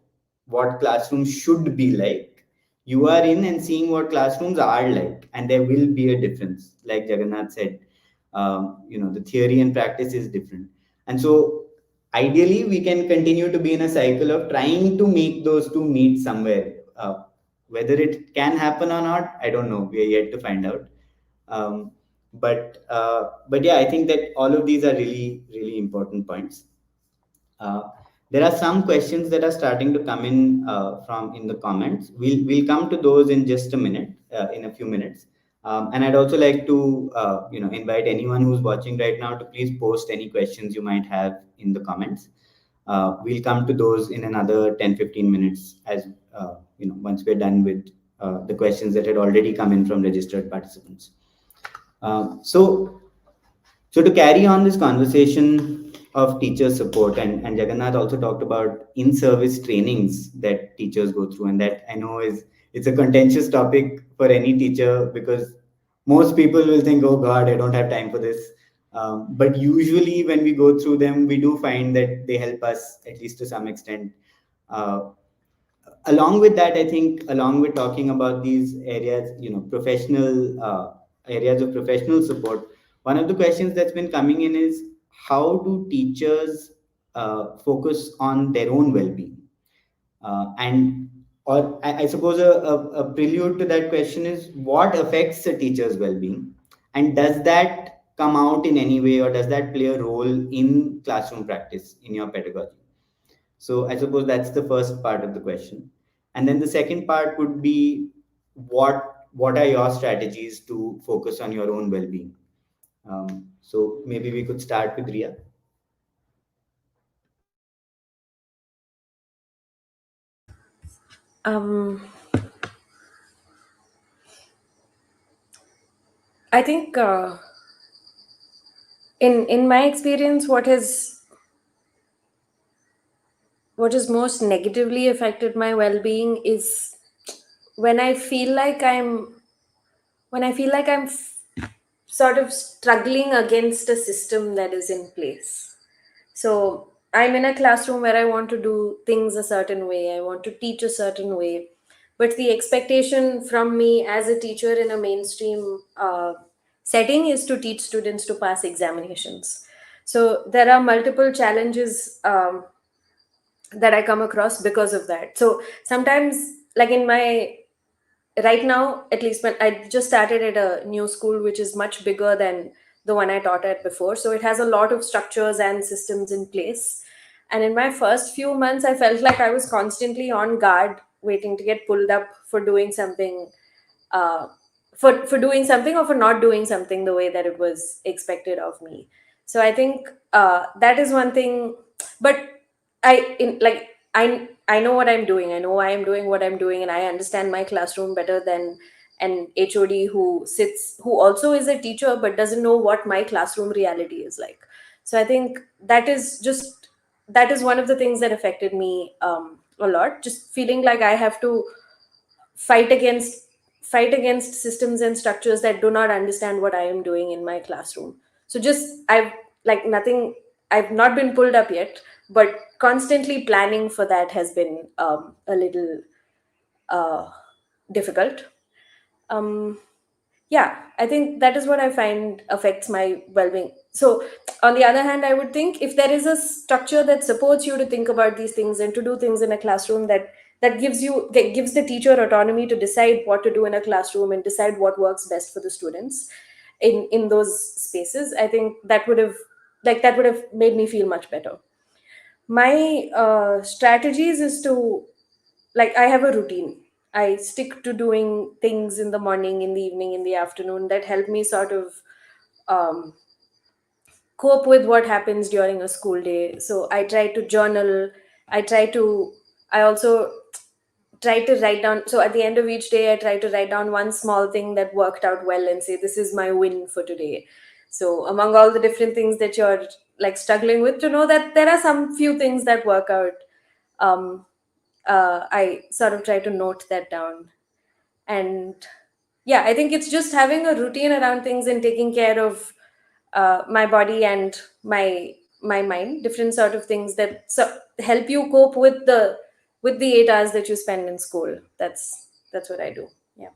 what classrooms should be like. you are in and seeing what classrooms are like, and there will be a difference. Like Jagannath said, the theory and practice is different, and so ideally we can continue to be in a cycle of trying to make those two meet somewhere. Whether it can happen or not, I don't know. We are yet to find out. Um, but yeah, I think that all of these are really really important points. Uh, there are some questions that are starting to come in from in the comments. We'll come to those in just a minute, in a few minutes. And I'd also like to invite anyone who's watching right now to please post any questions you might have in the comments. We'll come to those in another 10-15 minutes as once we're done with the questions that had already come in from registered participants. So to carry on this conversation of teacher support, and Jagannath also talked about in-service trainings that teachers go through, and that I know it's a contentious topic for any teacher because most people will think, oh God, I don't have time for this. But usually when we go through them, we do find that they help us at least to some extent. Uh, Along with that, I think along with talking about these areas, professional areas of professional support, one of the questions that's been coming in is how do teachers focus on their own well-being? And or I suppose a prelude to that question is what affects a teacher's well-being, and does that come out in any way, or does that play a role in classroom practice in your pedagogy? So I suppose that's the first part of the question. And then the second part would be what are your strategies to focus on your own well-being? So maybe we could start with Riya. Um, I think in my experience, what has most negatively affected my well-being is when I feel like I'm sort of struggling against a system that is in place. So I'm in a classroom where I want to do things a certain way, I want to teach a certain way, but the expectation from me as a teacher in a mainstream setting is to teach students to pass examinations. So there are multiple challenges that I come across because of that. So sometimes, like in my right now, at least when I just started at a new school which is much bigger than the one I taught at before, so it has a lot of structures and systems in place. And in my first few months I felt like I was constantly on guard, waiting to get pulled up for doing something, uh, for doing something or for not doing something the way that it was expected of me. So I think that is one thing. But I know what I'm doing. I know why I'm doing what I'm doing, and I understand my classroom better than an HOD who also is a teacher but doesn't know what my classroom reality is like. So I think that is one of the things that affected me a lot. Just feeling like I have to fight against fight against systems and structures that do not understand what I am doing in my classroom. So just I've like nothing I've not been pulled up yet, but constantly planning for that has been a little uh, difficult. um, yeah, I think that is what I find affects my well-being. So on the other hand, I would think if there is a structure that supports you to think about these things and to do things in a classroom, that gives the teacher autonomy to decide what to do in a classroom and decide what works best for the students in those spaces, I think that would have made me feel much better. My strategies is to, like, I have a routine. I stick to doing things in the morning, in the evening, in the afternoon that help me sort of um, cope with what happens during a school day. So I try to journal. I try to. I also try to write down. So at the end of each day, I try to write down one small thing that worked out well and say, "This is my win for today." So among all the different things that you're like struggling with, to know that there are some few things that work out. Um, I sort of try to note that down. And yeah, I think it's just having a routine around things and taking care of my body and my mind, different sort of things that help you cope with the 8 hours that you spend in school. That's that's what I do. Yeah.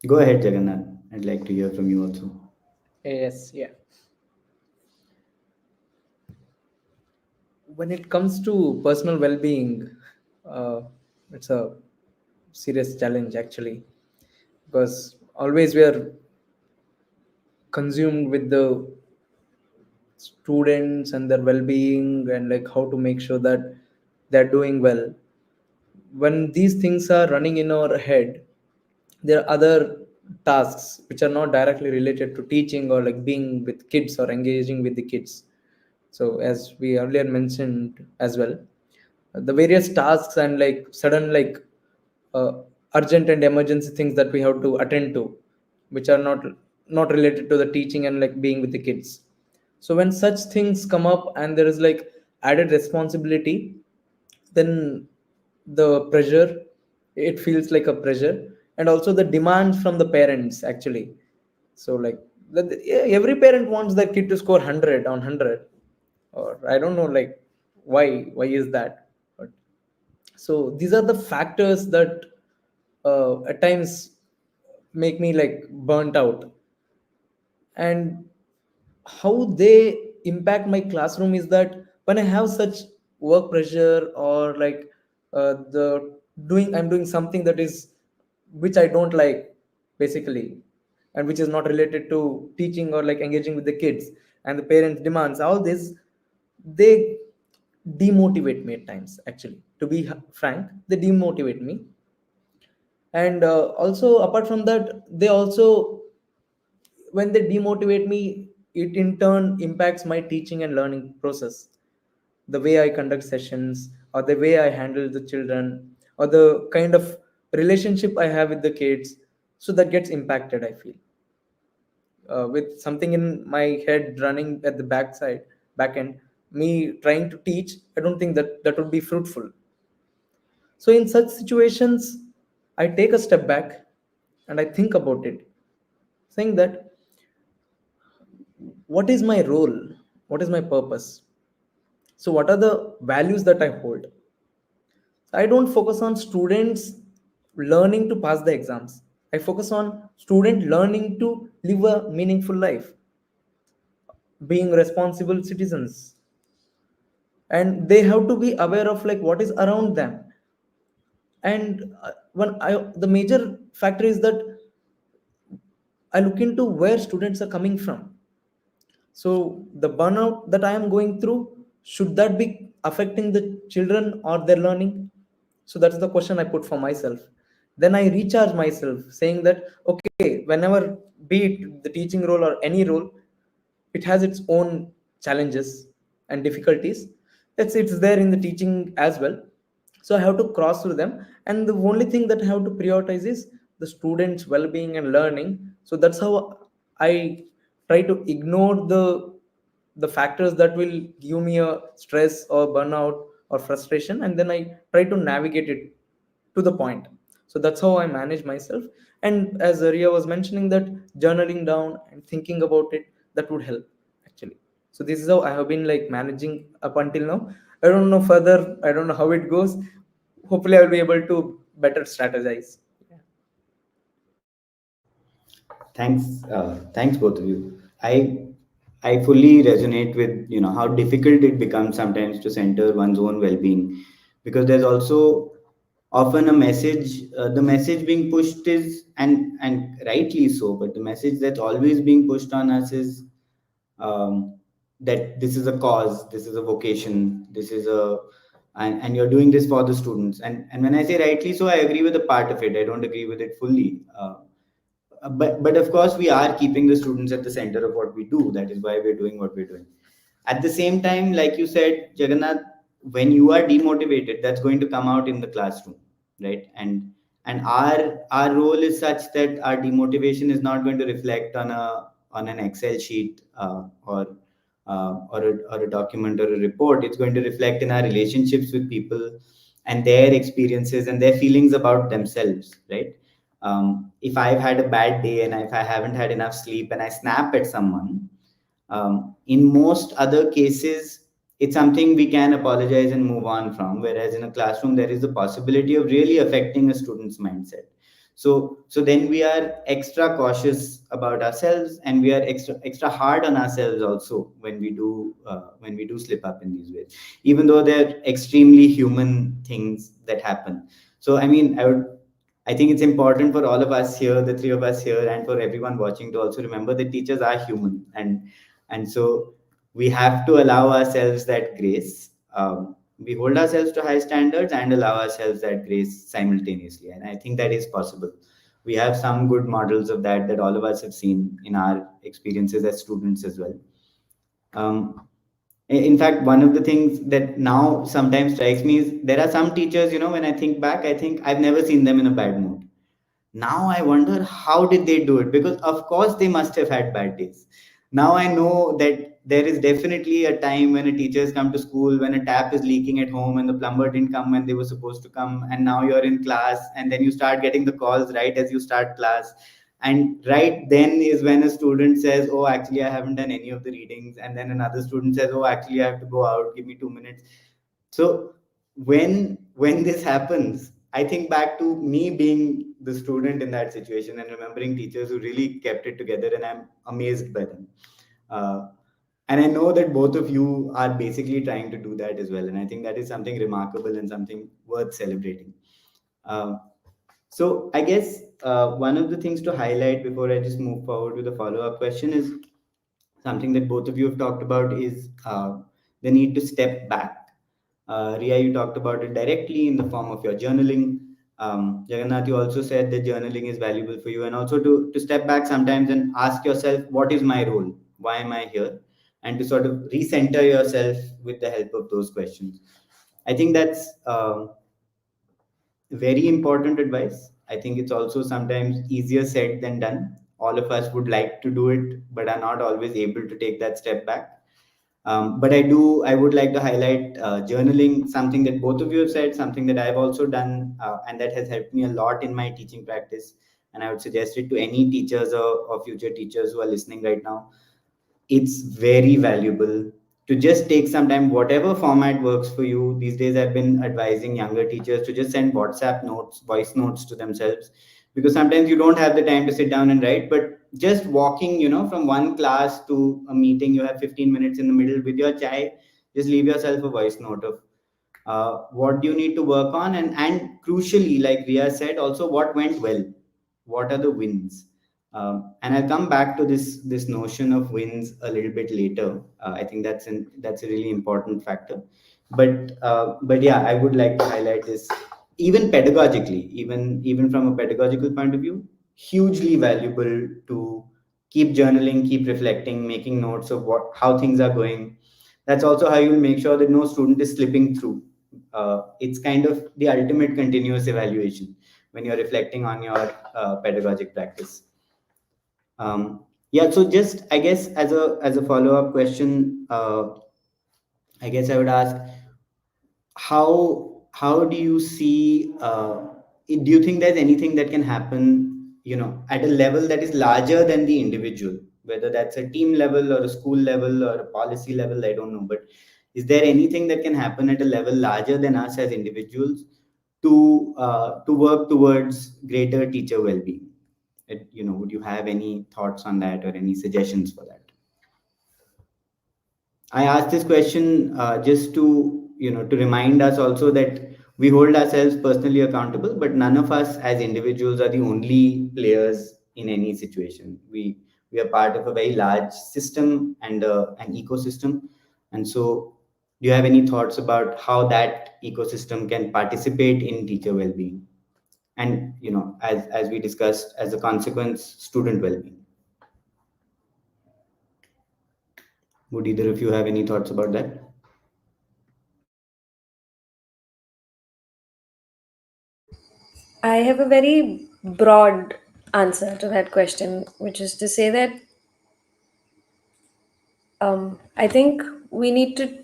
Go ahead, Jagannath. I'd like to hear from you also. Yes, yeah. When it comes to personal well-being, uh, it's a serious challenge actually, because always we are consumed with the students and their well-being and like how to make sure that they're doing well. When these things are running in our head, there are other tasks which are not directly related to teaching or like being with kids or engaging with the kids. So as we earlier mentioned as well, the various tasks and like sudden like uh, urgent and emergency things that we have to attend to, which are not related to the teaching and like being with the kids. So when such things come up and there is like added responsibility, then the pressure, it feels like a pressure, and also the demands from the parents actually. So like yeah, every parent wants their kid to score 100 on 100, or I don't know like why is that. But so these are the factors that at times make me like burnt out. And how they impact my classroom is that when I have such work pressure or like the doing I'm doing something that is which I don't like basically, and which is not related to teaching or like engaging with the kids, and the parents demands all this, they demotivate me at times actually, to be frank, they demotivate me. And also apart from that, they also, when they demotivate me, it in turn impacts my teaching and learning process, the way I conduct sessions or the way I handle the children or the kind of relationship I have with the kids. So that gets impacted, I feel, with something in my head running at the back end, me trying to teach, I don't think that that would be fruitful. So in such situations, I take a step back and I think about it, saying that what is my role, what is my purpose, so what are the values that I hold. I don't focus on students learning to pass the exams, I focus on student learning to live a meaningful life, being responsible citizens, and they have to be aware of like what is around them. And when I the major factor is that I look into where students are coming from. So the burnout that I am going through, should that be affecting the children or their learning? So that's the question I put for myself. Then I recharge myself saying that okay, whenever, be it the teaching role or any role, it has its own challenges and difficulties. It's there in the teaching as well. So I have to cross through them, and the only thing that I have to prioritize is the students well-being and learning. So that's how I try to ignore the factors that will give me a stress or burnout or frustration, and then I try to navigate it to the point. So that's how I manage myself. And as Riya was mentioning, that journaling down and thinking about it, that would help actually. So this is how I have been like managing up until now. I don't know further, I don't know how it goes. Hopefully I'll be able to better strategize. Yeah. Thanks both of you. I fully resonate with how difficult it becomes sometimes to center one's own well-being, because there's also often a message. The message being pushed is, and rightly so, but the message that's always being pushed on us is um, that this is a cause, this is a vocation, this is a and you're doing this for the students. And when I say rightly so, I agree with a part of it. I don't agree with it fully. But of course we are keeping the students at the center of what we do. That is why we're doing what we're doing. At the same time, like you said, Jagannath, when you are demotivated, that's going to come out in the classroom, right? And our role is such that our demotivation is not going to reflect on an Excel sheet, or a document or a report. It's going to reflect in our relationships with people and their experiences and their feelings about themselves, right? If I've had a bad day and if I haven't had enough sleep and I snap at someone, in most other cases, it's something we can apologize and move on from, whereas in a classroom there is the possibility of really affecting a student's mindset. So then we are extra cautious about ourselves, and we are extra hard on ourselves also when we do slip up in these ways, even though they're extremely human things that happen. So I mean, I think it's important for all of us here, the three of us here, and for everyone watching, to also remember that teachers are human, and so we have to allow ourselves that grace. We hold ourselves to high standards and allow ourselves that grace simultaneously, and I think that is possible. We have some good models of that all of us have seen in our experiences as students as well. Um, in fact, one of the things that now sometimes strikes me is there are some teachers, when I think back, I think I've never seen them in a bad mood. Now I wonder, how did they do it? Because of course they must have had bad days. Now I know that there is definitely a time when a teachers come to school, when a tap is leaking at home and the plumber didn't come when they were supposed to come, and now you're in class, and then you start getting the calls right as you start class. And right then is when a student says, oh, actually I haven't done any of the readings, and then another student says, oh, actually I have to go out, give me 2 minutes. So when this happens, I think back to me being the student in that situation and remembering teachers who really kept it together, and I'm amazed by them. Uh, and I know that both of you are basically trying to do that as well, and I think that is something remarkable and something worth celebrating. Uh, so I guess one of the things to highlight before I just move forward with the follow-up question is something that both of you have talked about is the need to step back. Riya, you talked about it directly in the form of your journaling. Jagannath, you also said that journaling is valuable for you, and also to step back sometimes and ask yourself, what is my role? Why am I here? And to sort of recenter yourself with the help of those questions. I think that's very important advice. I think it's also sometimes easier said than done. All of us would like to do it, but are not always able to take that step back. But I would like to highlight journaling, something that both of you have said, something that I've also done, and that has helped me a lot in my teaching practice. And I would suggest it to any teachers or future teachers who are listening right now. It's very valuable to just take some time, whatever format works for you. These days I've been advising younger teachers to just send WhatsApp notes, voice notes to themselves, because sometimes you don't have the time to sit down and write. But just walking, from one class to a meeting, you have 15 minutes in the middle with your chai, just leave yourself a voice note of what do you need to work on, and crucially, like Riya said, also what went well, what are the wins. And I'll come back to this notion of wins a little bit later. I think that's a really important factor. But yeah, I would like to highlight this, even pedagogically, even from a pedagogical point of view, hugely valuable to keep journaling, keep reflecting, making notes of how things are going. That's also how you will make sure that no student is slipping through. It's kind of the ultimate continuous evaluation when you're reflecting on your pedagogic practice. Yeah, so just I guess as a follow-up question, I guess I would ask, how do you see, do you think there's anything that can happen, at a level that is larger than the individual, whether that's a team level or a school level or a policy level, I don't know, but is there anything that can happen at a level larger than us as individuals to work towards greater teacher well-being? Would you have any thoughts on that or any suggestions for that? I asked this question just to remind us also that we hold ourselves personally accountable, but none of us as individuals are the only players in any situation. We are part of a very large system and an ecosystem. And so, do you have any thoughts about how that ecosystem can participate in teacher well-being? And as we discussed, as a consequence, student well-being. Would either of you have any thoughts about that? I have a very broad answer to that question, which is to say that I think we need to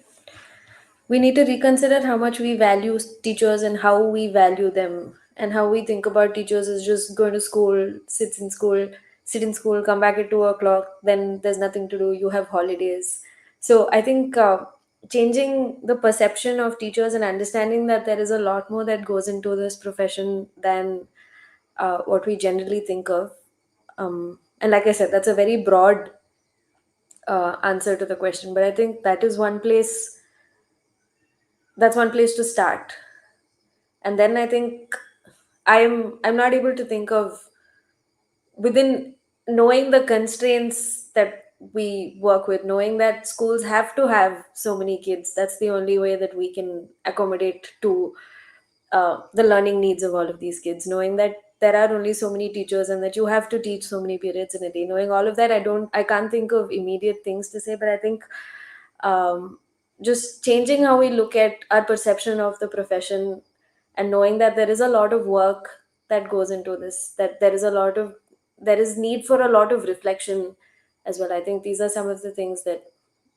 we need to reconsider how much we value teachers and how we value them, and how we think about teachers as just going to school, sit in school, come back at 2 o'clock, then there's nothing to do, you have holidays. So I think changing the perception of teachers and understanding that there is a lot more that goes into this profession than what we generally think of. And like I said, that's a very broad answer to the question, but I think that's one place to start. And then I think I'm not able to think of, within, knowing the constraints that we work with, knowing that schools have to have so many kids, that's the only way that we can accommodate to the learning needs of all of these kids, knowing that there are only so many teachers and that you have to teach so many periods in a day, knowing all of that, I can't think of immediate things to say, but I think um, just changing how we look at our perception of the profession, and knowing that there is a lot of work that goes into this, that there is need for a lot of reflection as well. I think these are some of the things that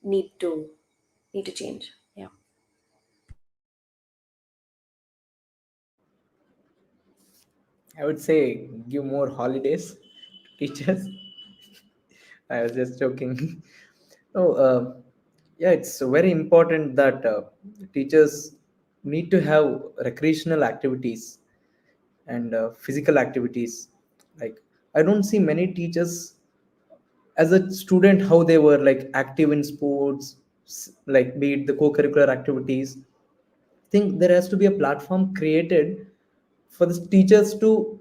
need to need to change. Yeah. I would say give more holidays to teachers. I was just joking. No, yeah, it's very important that teachers need to have recreational activities and physical activities. Like, I don't see many teachers as a student how they were like active in sports, like be it the co-curricular activities. I think there has to be a platform created for the teachers to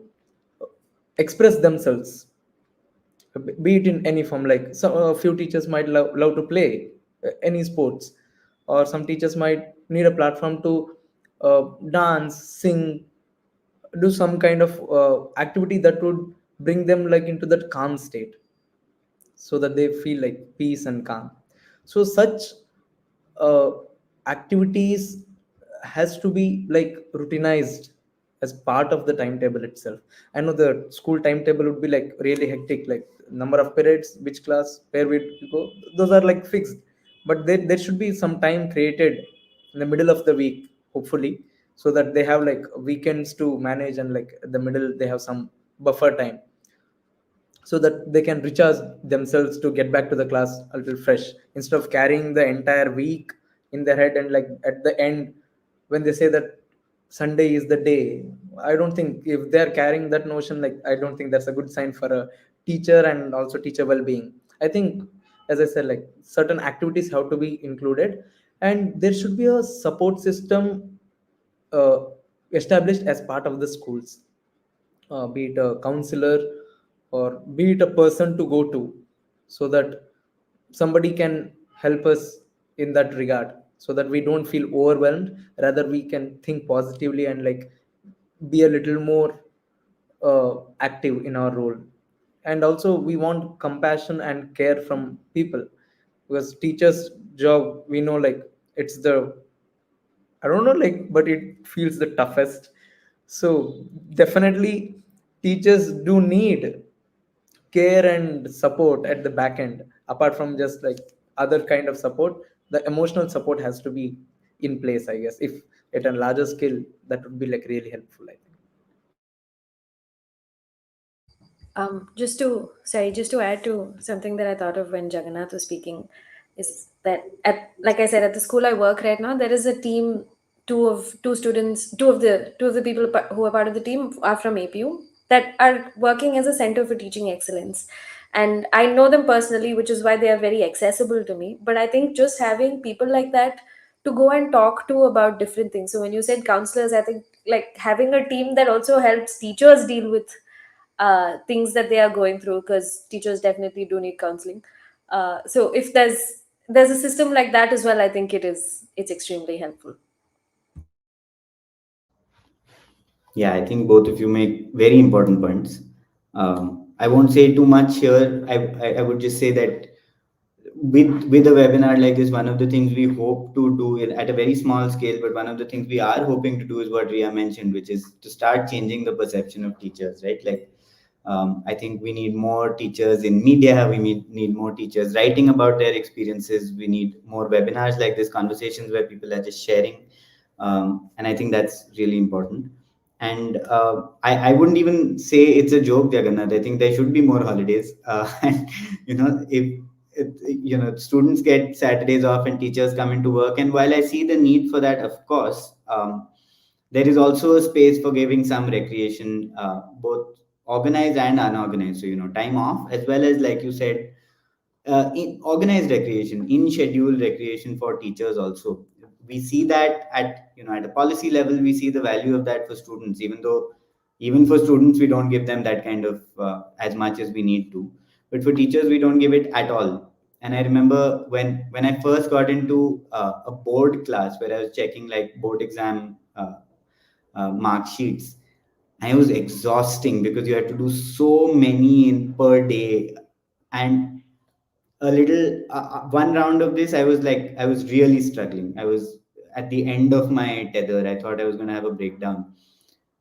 express themselves, be it in any form. Like, some a few teachers might love to play any sports, or some teachers might need a platform to dance, sing, do some kind of activity that would bring them like into that calm state, so that they feel like peace and calm. So such uh, activities has to be like routinized as part of the timetable itself. I know the school timetable would be like really hectic, like number of periods, which class, where we go, those are like fixed. But there should be some time created in the middle of the week, hopefully, so that they have like weekends to manage, and like the middle they have some buffer time, so that they can recharge themselves to get back to the class a little fresh, instead of carrying the entire week in their head. And like at the end, when they say that Sunday is the day, I don't think, if they're carrying that notion, like I don't think that's a good sign for a teacher and also teacher well-being. I think, as I said, like certain activities have to be included, and there should be a support system uh, established as part of the schools, be it a counselor or be it a person to go to, so that somebody can help us in that regard, so that we don't feel overwhelmed, rather we can think positively and like be a little more active in our role. And also we want compassion and care from people, because teachers job, we know, like it's the, I don't know, like, but it feels the toughest. So definitely, teachers do need care and support at the back end. Apart from just like other kind of support, the emotional support has to be in place, I guess. If at a larger scale, that would be like really helpful, I think. Just to add to something that I thought of when Jagannath was speaking, is that like I said, at the school I work right now, there is a team. Two of the people who are part of the team are from APU, that are working as a center for teaching excellence, and I know them personally, which is why they are very accessible to me. But I think just having people like that to go and talk to about different things. So when you said counselors, I think like having a team that also helps teachers deal with things that they are going through, because teachers definitely do need counseling. So if there's a system like that as well, I think it's extremely helpful. Yeah, I think both of you make very important points. I won't say too much here. I would just say that with a webinar like this, one of the things we hope to do at a very small scale, but one of the things we are hoping to do is what Riya mentioned, which is to start changing the perception of teachers, right? Like, I think we need more teachers in media. We need more teachers writing about their experiences. We need more webinars like this, conversations where people are just sharing. And I think that's really important. And I wouldn't even say it's a joke, Jagannath. I think there should be more holidays. And, if students get Saturdays off and teachers come into work. And while I see the need for that, of course, there is also a space for giving some recreation, both organized and unorganized. So, time off, as well as, like you said, in organized recreation, in scheduled recreation for teachers also. We see that at a policy level, we see the value of that for students, even for students, we don't give them that kind of as much as we need to. But for teachers, we don't give it at all. And I remember when I first got into a board class where I was checking like board exam mark sheets, and it was exhausting because you had to do so many in per day. And a little one round of this, I was really struggling. I was at the end of my tether. I thought I was going to have a breakdown.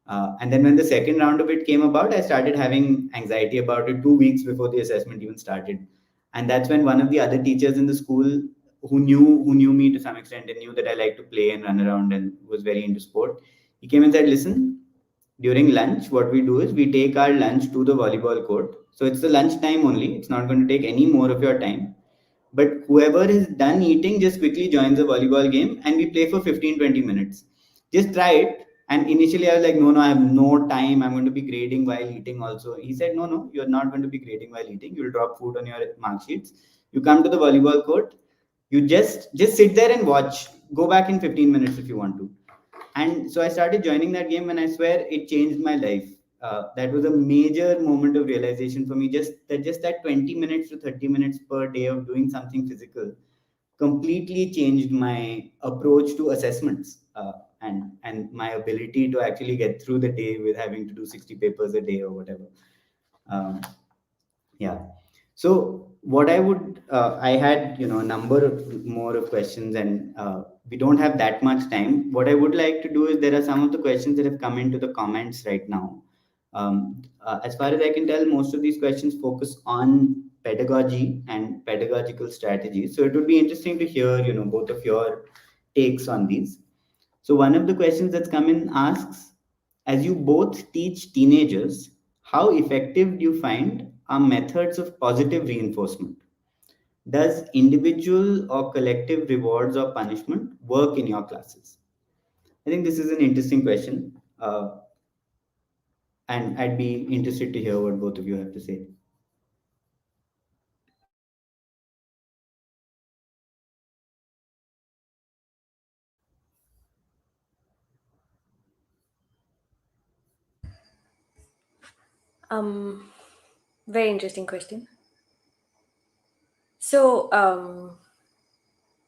And then when the second round of it came about, I started having anxiety about it 2 weeks before the assessment even started. And that's when one of the other teachers in the school, who knew me to some extent and knew that I like to play and run around and was very into sport, he came and said, "Listen, during lunch, what we do is we take our lunch to the volleyball court. So it's the lunch time only. It's not going to take any more of your time. But whoever is done eating just quickly joins the volleyball game and we play for 15-20 minutes. Just try it." And initially I was like, no, I have no time. I'm going to be grading while eating also. He said, no, you're not going to be grading while eating. You'll drop food on your mark sheets. You come to the volleyball court. You just sit there and watch. Go back in 15 minutes if you want to. And so I started joining that game, and I swear it changed my life. That was a major moment of realization for me. Just that 20 minutes to 30 minutes per day of doing something physical completely changed my approach to assessments, and my ability to actually get through the day with having to do 60 papers a day or whatever. Um, yeah. So what I would, I had, a number of more of questions, and we don't have that much time. What I would like to do is, there are some of the questions that have come into the comments right now. As far as I can tell, most of these questions focus on pedagogy and pedagogical strategies. So it would be interesting to hear, both of your takes on these. So one of the questions that's come in asks, as you both teach teenagers, how effective do you find are methods of positive reinforcement? Does individual or collective rewards or punishment work in your classes? I think this is an interesting question, and I'd be interested to hear what both of you have to say. Um, Very interesting question. So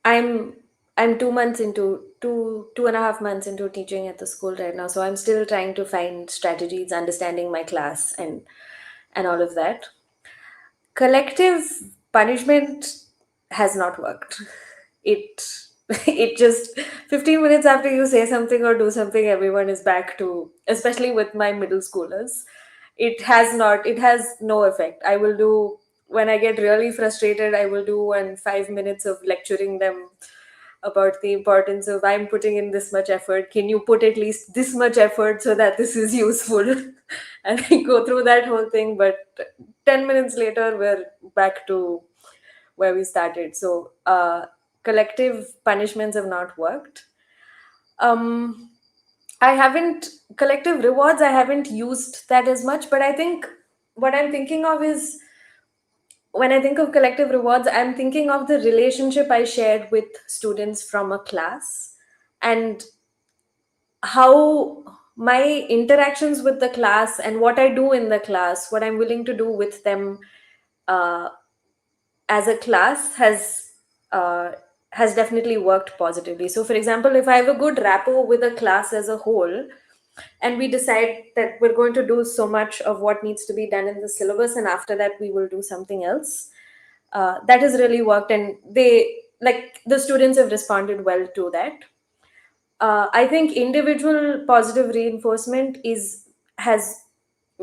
I'm I'm 2 months into 2.5 months into teaching at the school right now. So I'm still trying to find strategies, understanding my class and all of that. Collective punishment has not worked. It it just 15 minutes after you say something or do something, everyone is back to, especially with my middle schoolers. It has no effect. I will do, when I get really frustrated, I will do 5 minutes of lecturing them about the importance of, I'm putting in this much effort. Can you put at least this much effort so that this is useful? And I go through that whole thing, but 10 minutes later, we're back to where we started. So, collective punishments have not worked. Um, I haven't, collective rewards, I haven't used that as much, but I think what I'm thinking of is, when I think of collective rewards, I'm thinking of the relationship I shared with students from a class, and how my interactions with the class and what I do in the class, what I'm willing to do with them uh, as a class uh, has definitely worked positively. So, for example, if I have a good rapport with a class as a whole, and we decide that we're going to do so much of what needs to be done in the syllabus, and after that we will do something else, that has really worked, and the students have responded well to that. I think individual positive reinforcement is has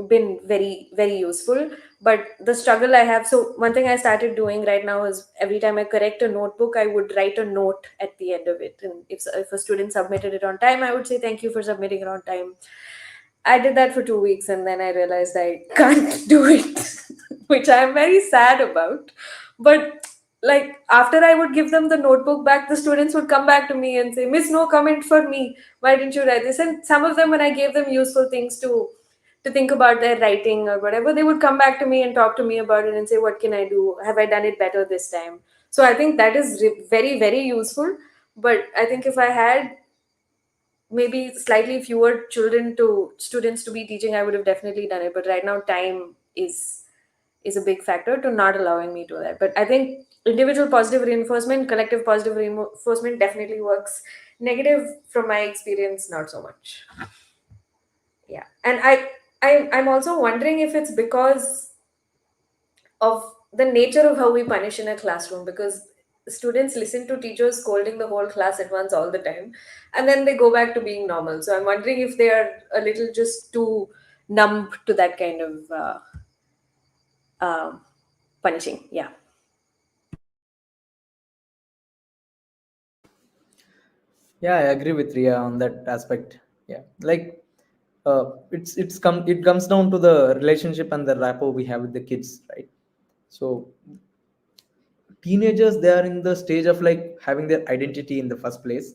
been very very useful, but the struggle I have, so one thing I started doing right now is, every time I correct a notebook, I would write a note at the end of it, and if a student submitted it on time, I would say thank you for submitting it on time. I did that for 2 weeks, and then I realized I can't do it, which I'm very sad about. But like after I would give them the notebook back, the students would come back to me and say, Miss, no comment for me. Why didn't you write this? And some of them, when I gave them useful things to think about their writing or whatever, they would come back to me and talk to me about it and say, what can I do? Have I done it better this time? So I think that is very, very useful. But I think if I had maybe slightly fewer children to students to be teaching, I would have definitely done it. But right now, time is a big factor to not allowing me to do that. But I think individual positive reinforcement, collective positive reinforcement definitely works. Negative, from my experience, not so much. Yeah, and I'm also wondering if it's because of the nature of how we punish in a classroom, because students listen to teachers scolding the whole class at once all the time, and then they go back to being normal. So I'm wondering if they are a little just too numb to that kind of um punishing. Yeah. Yeah, I agree with Riya on that aspect. Yeah, like it comes down to the relationship and the rapport we have with the kids, right? So teenagers, they are in the stage of like having their identity in the first place.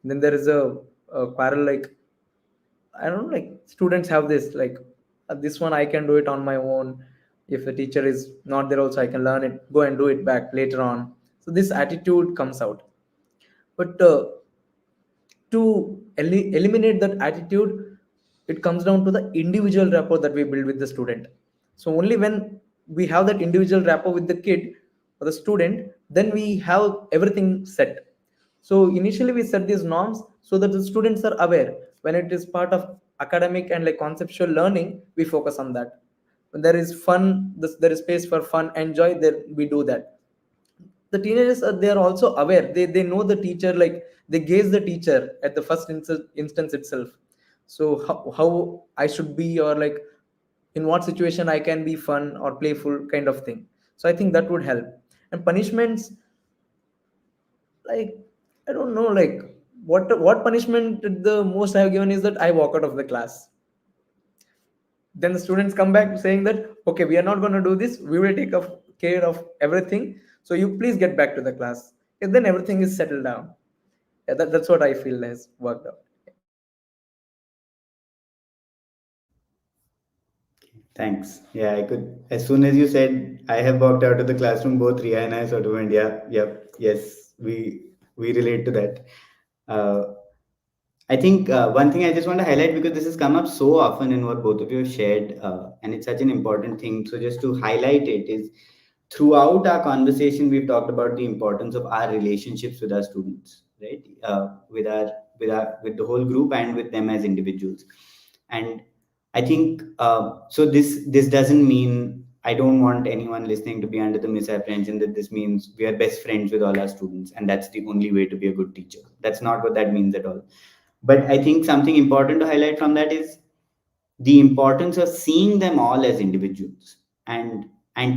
Then there is a quarrel, like I don't know, like students have this like this one I can do it on my own. If the teacher is not there, also I can learn it, go and do it back later on. So this attitude comes out. But to eliminate that attitude, it comes down to the individual rapport that we build with the student. So only when we have that individual rapport with the kid or the student, then we have everything set. So initially we set these norms so that the students are aware. When it is part of academic and like conceptual learning, we focus on that. When there is fun, there is space for fun, enjoy, there we do that. The teenagers are, they are also aware, they know the teacher, like they gaze the teacher at the first instance itself. So how I should be, or like in what situation I can be fun or playful kind of thing. So I think that would help. And punishments, like I don't know, like what punishment the most I have given is that I walk out of the class. Then the students come back saying that okay, we are not going to do this, we will take care of everything, so you please get back to the class. And then everything is settled down. Yeah, that's what I feel has worked out. Thanks. Yeah, I could. As soon as you said I have walked out of the classroom, both Riya and I sort of went, yeah, yep, yes, we relate to that. Uh, I think one thing I just want to highlight, because this has come up so often in what both of you have shared, and it's such an important thing. So just to highlight it is, throughout our conversation, we've talked about the importance of our relationships with our students, right? With the whole group and with them as individuals. And I think so. This doesn't mean, I don't want anyone listening to be under the misapprehension that this means we are best friends with all our students, and that's the only way to be a good teacher. That's not what that means at all. But I think something important to highlight from that is the importance of seeing them all as individuals, and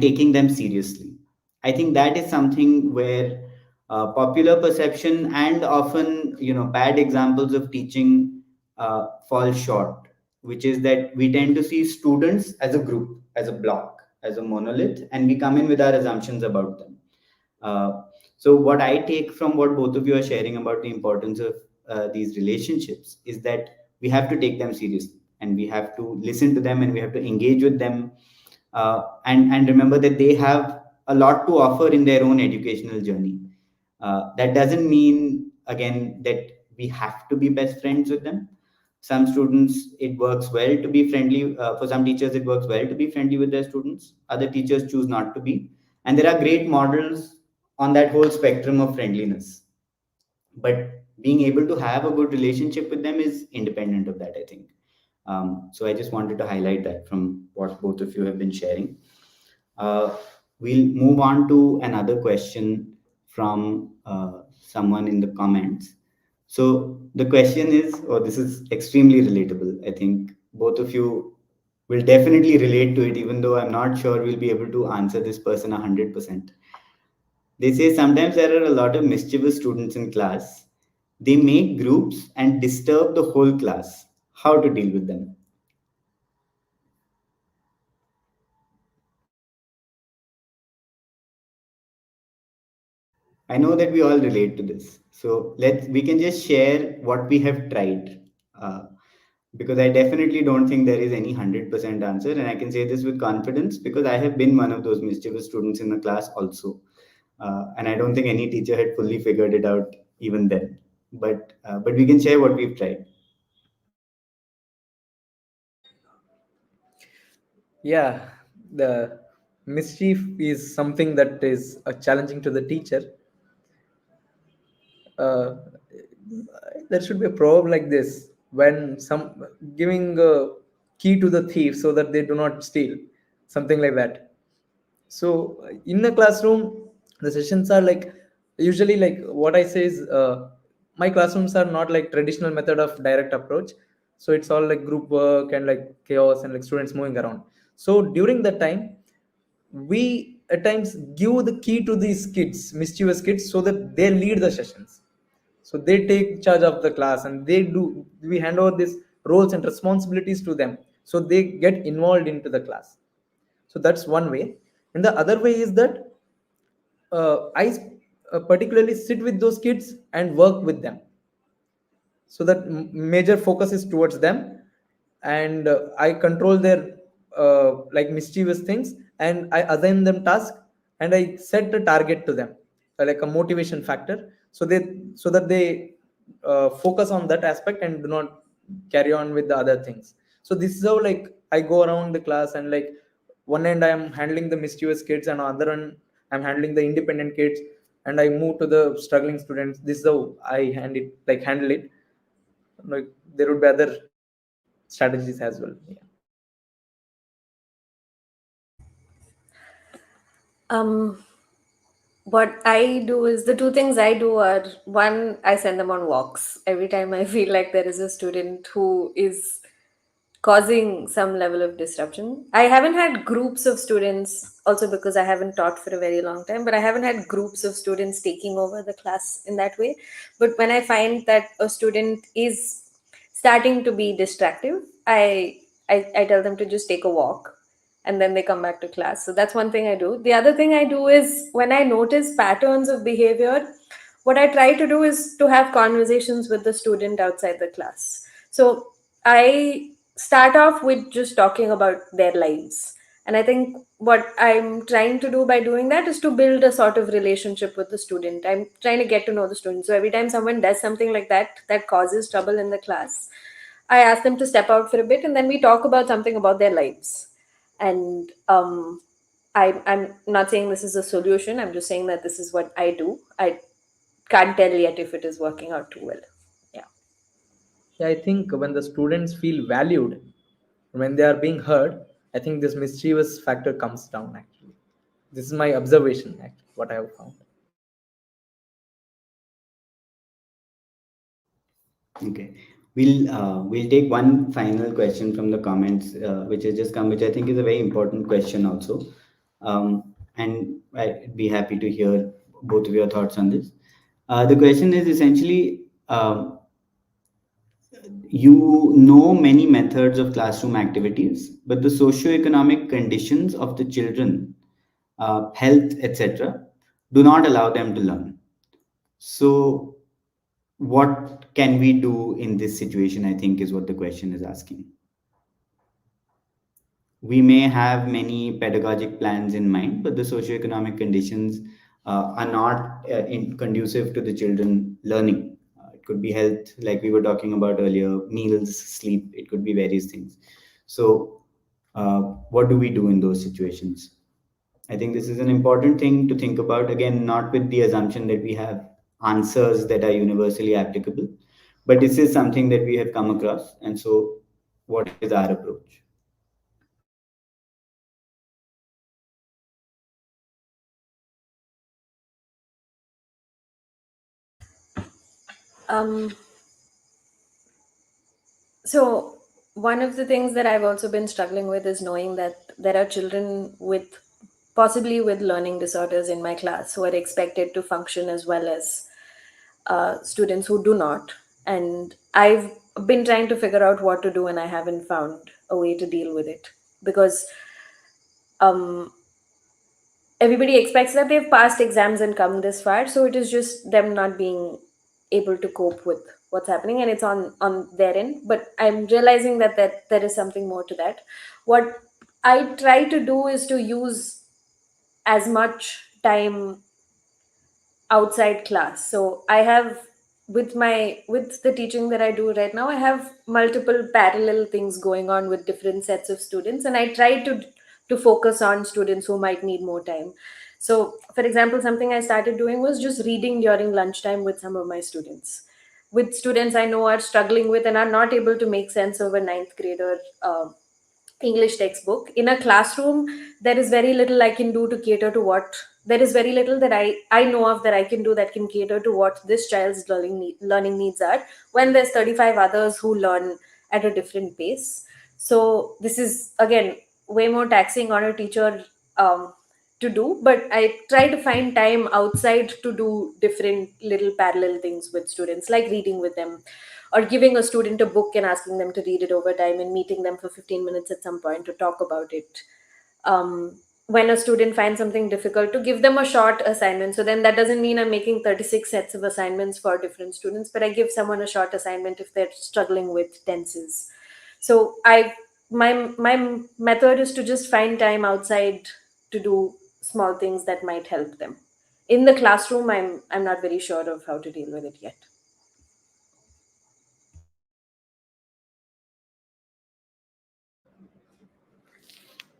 taking them seriously. I think that is something where popular perception and often, bad examples of teaching fall short, which is that we tend to see students as a group, as a block, as a monolith, and we come in with our assumptions about them. uh, so what I take from what both of you are sharing about the importance of these relationships is that we have to take them seriously, and we have to listen to them, and we have to engage with them, and remember that they have a lot to offer in their own educational journey. That doesn't mean, again, that we have to be best friends with them. Some students, it works well to be friendly. For some teachers, it works well to be friendly with their students. Other teachers choose not to be. And there are great models on that whole spectrum of friendliness. But being able to have a good relationship with them is independent of that, I think. So I just wanted to highlight that from what both of you have been sharing. Uh, we'll move on to another question from someone in the comments. So the question is, oh, this is extremely relatable. I think both of you will definitely relate to it, even though I'm not sure we'll be able to answer this person 100%. They say sometimes there are a lot of mischievous students in class. They make groups and disturb the whole class. How to deal with them? I know that we all relate to this. So we can just share what we have tried. uh, because I definitely don't think there is any 100% answer, and I can say this with confidence because I have been one of those mischievous students in the class also. And I don't think any teacher had fully figured it out even then. But we can share what we've tried. Yeah, the mischief is something that is challenging to the teacher. uh, there should be a proverb like this: when some giving a key to the thief so that they do not steal, something like that. So in the classroom, the sessions are like, usually like what I say is, my classrooms are not like traditional method of direct approach. So it's all like group work and like chaos and like students moving around. So during that time, we at times give the key to these kids, mischievous kids, so that they lead the sessions. So they take charge of the class and we hand over these roles and responsibilities to them, so they get involved into the class. So that's one way. And the other way is that I particularly sit with those kids and work with them, so that major focus is towards them. And I control their like mischievous things, and I assign them task, and I set a target to them, like a motivation factor, so that they focus on that aspect and do not carry on with the other things. So this is how like I go around the class, and like one end I am handling the mischievous kids, and on other end I'm handling the independent kids, and I move to the struggling students. This is how I handle it. Like there would be other strategies as well. Yeah. Um, what I do is, the two things I do are, one, I send them on walks every time I feel like there is a student who is causing some level of disruption. I haven't had groups of students, also because I haven't taught for a very long time, but I haven't had groups of students taking over the class in that way. But when I find that a student is starting to be distractive, I tell them to just take a walk, and then they come back to class. So that's one thing I do. The other thing I do is, when I notice patterns of behavior, what I try to do is to have conversations with the student outside the class. So I start off with just talking about their lives. And I think what I'm trying to do by doing that is to build a sort of relationship with the student. I'm trying to get to know the student. So every time someone does something like that that causes trouble in the class, I ask them to step out for a bit, and then we talk about something about their lives. And I'm not saying this is a solution. I'm just saying that this is what I do. I can't tell yet if it is working out too well. Yeah. Yeah, I think when the students feel valued, when they are being heard, I think this mischievous factor comes down actually. This is my observation actually, what I have found. Okay. We'll take one final question from the comments, which has just come, which I think is a very important question also. And I'd be happy to hear both of your thoughts on this. The question is essentially, you know many methods of classroom activities, but the socio-economic conditions of the children, health, etc., do not allow them to learn. So, what can we do in this situation? I think is what the question is asking. We may have many pedagogic plans in mind, but the socioeconomic conditions are not conducive to the children learning. It could be health, like we were talking about earlier, meals, sleep, it could be various things. So, what do we do in those situations? I think this is an important thing to think about. Again, not with the assumption that we have answers that are universally applicable, but this is something that we have come across. And so, what is our approach? Um, so one of the things that I've also been struggling with is knowing that there are children with, possibly with, learning disorders in my class who are expected to function as well as students who do not. And I've been trying to figure out what to do, and I haven't found a way to deal with it, because um, everybody expects that they've passed exams and come this far, so it is just them not being able to cope with what's happening, and it's on their end. But I'm realizing that there is something more to that. What I try to do is to use as much time outside class. So I have, with the teaching that I do right now, I have multiple parallel things going on with different sets of students, and I try to focus on students who might need more time. So for example, something I started doing was just reading during lunchtime with some of my students, with students I know are struggling with and are not able to make sense of a ninth grader English textbook. In a classroom, there is very little I can do to cater to what, there is very little that I know of that I can do that can cater to what this child's learning needs are, when there's 35 others who learn at a different pace. So this is again way more taxing on a teacher to do, but I try to find time outside to do different little parallel things with students, like reading with them, or giving a student a book and asking them to read it over time and meeting them for 15 minutes at some point to talk about it. When a student finds something difficult, to give them a short assignment. So then that doesn't mean I'm making 36 sets of assignments for different students, but I give someone a short assignment if they're struggling with tenses. So my method is to just find time outside to do small things that might help them. In the classroom, I'm not very sure of how to deal with it yet.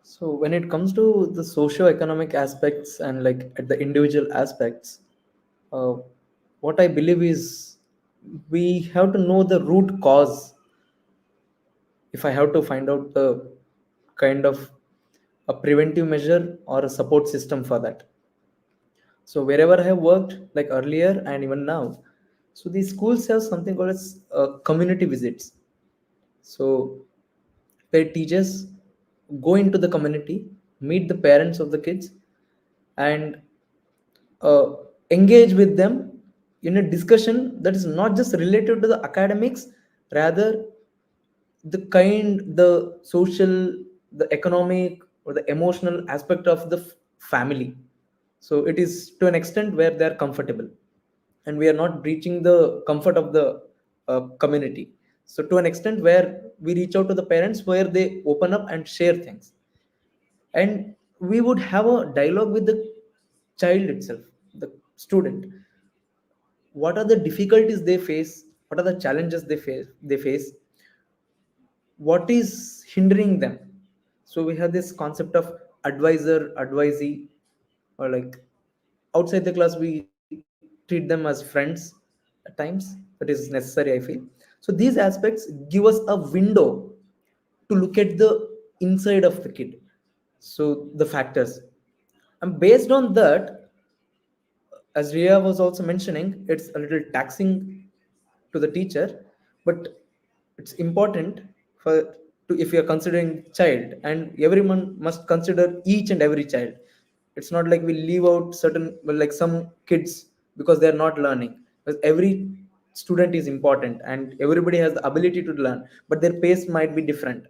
So when it comes to the socio-economic aspects and like at the individual aspects, uh, what I believe is we have to know the root cause. If I have to find out the kind of a preventive measure or a support system for that. So wherever I have worked, like earlier and even now, so these schools have something called as community visits. So where teachers go into the community, meet the parents of the kids, and uh, engage with them in a discussion that is not just related to the academics, rather the social, the economic, or the emotional aspect of the family. So it is to an extent where they are comfortable, and we are not breaching the comfort of the community. So to an extent where we reach out to the parents, where they open up and share things, and we would have a dialogue with the child itself, the student. What are the difficulties they face, what are the challenges they face, what is hindering them. So we have this concept of advisor advisee, or like outside the class we treat them as friends at times. That is necessary, I feel. So these aspects give us a window to look at the inside of the kid, so the factors, and based on that, as Riya was also mentioning, it's a little taxing to the teacher, but it's important for to, if you are considering child, and everyone must consider each and every child. It's not like we leave out certain, well, like some kids because they are not learning. Because every student is important and everybody has the ability to learn, but their pace might be different.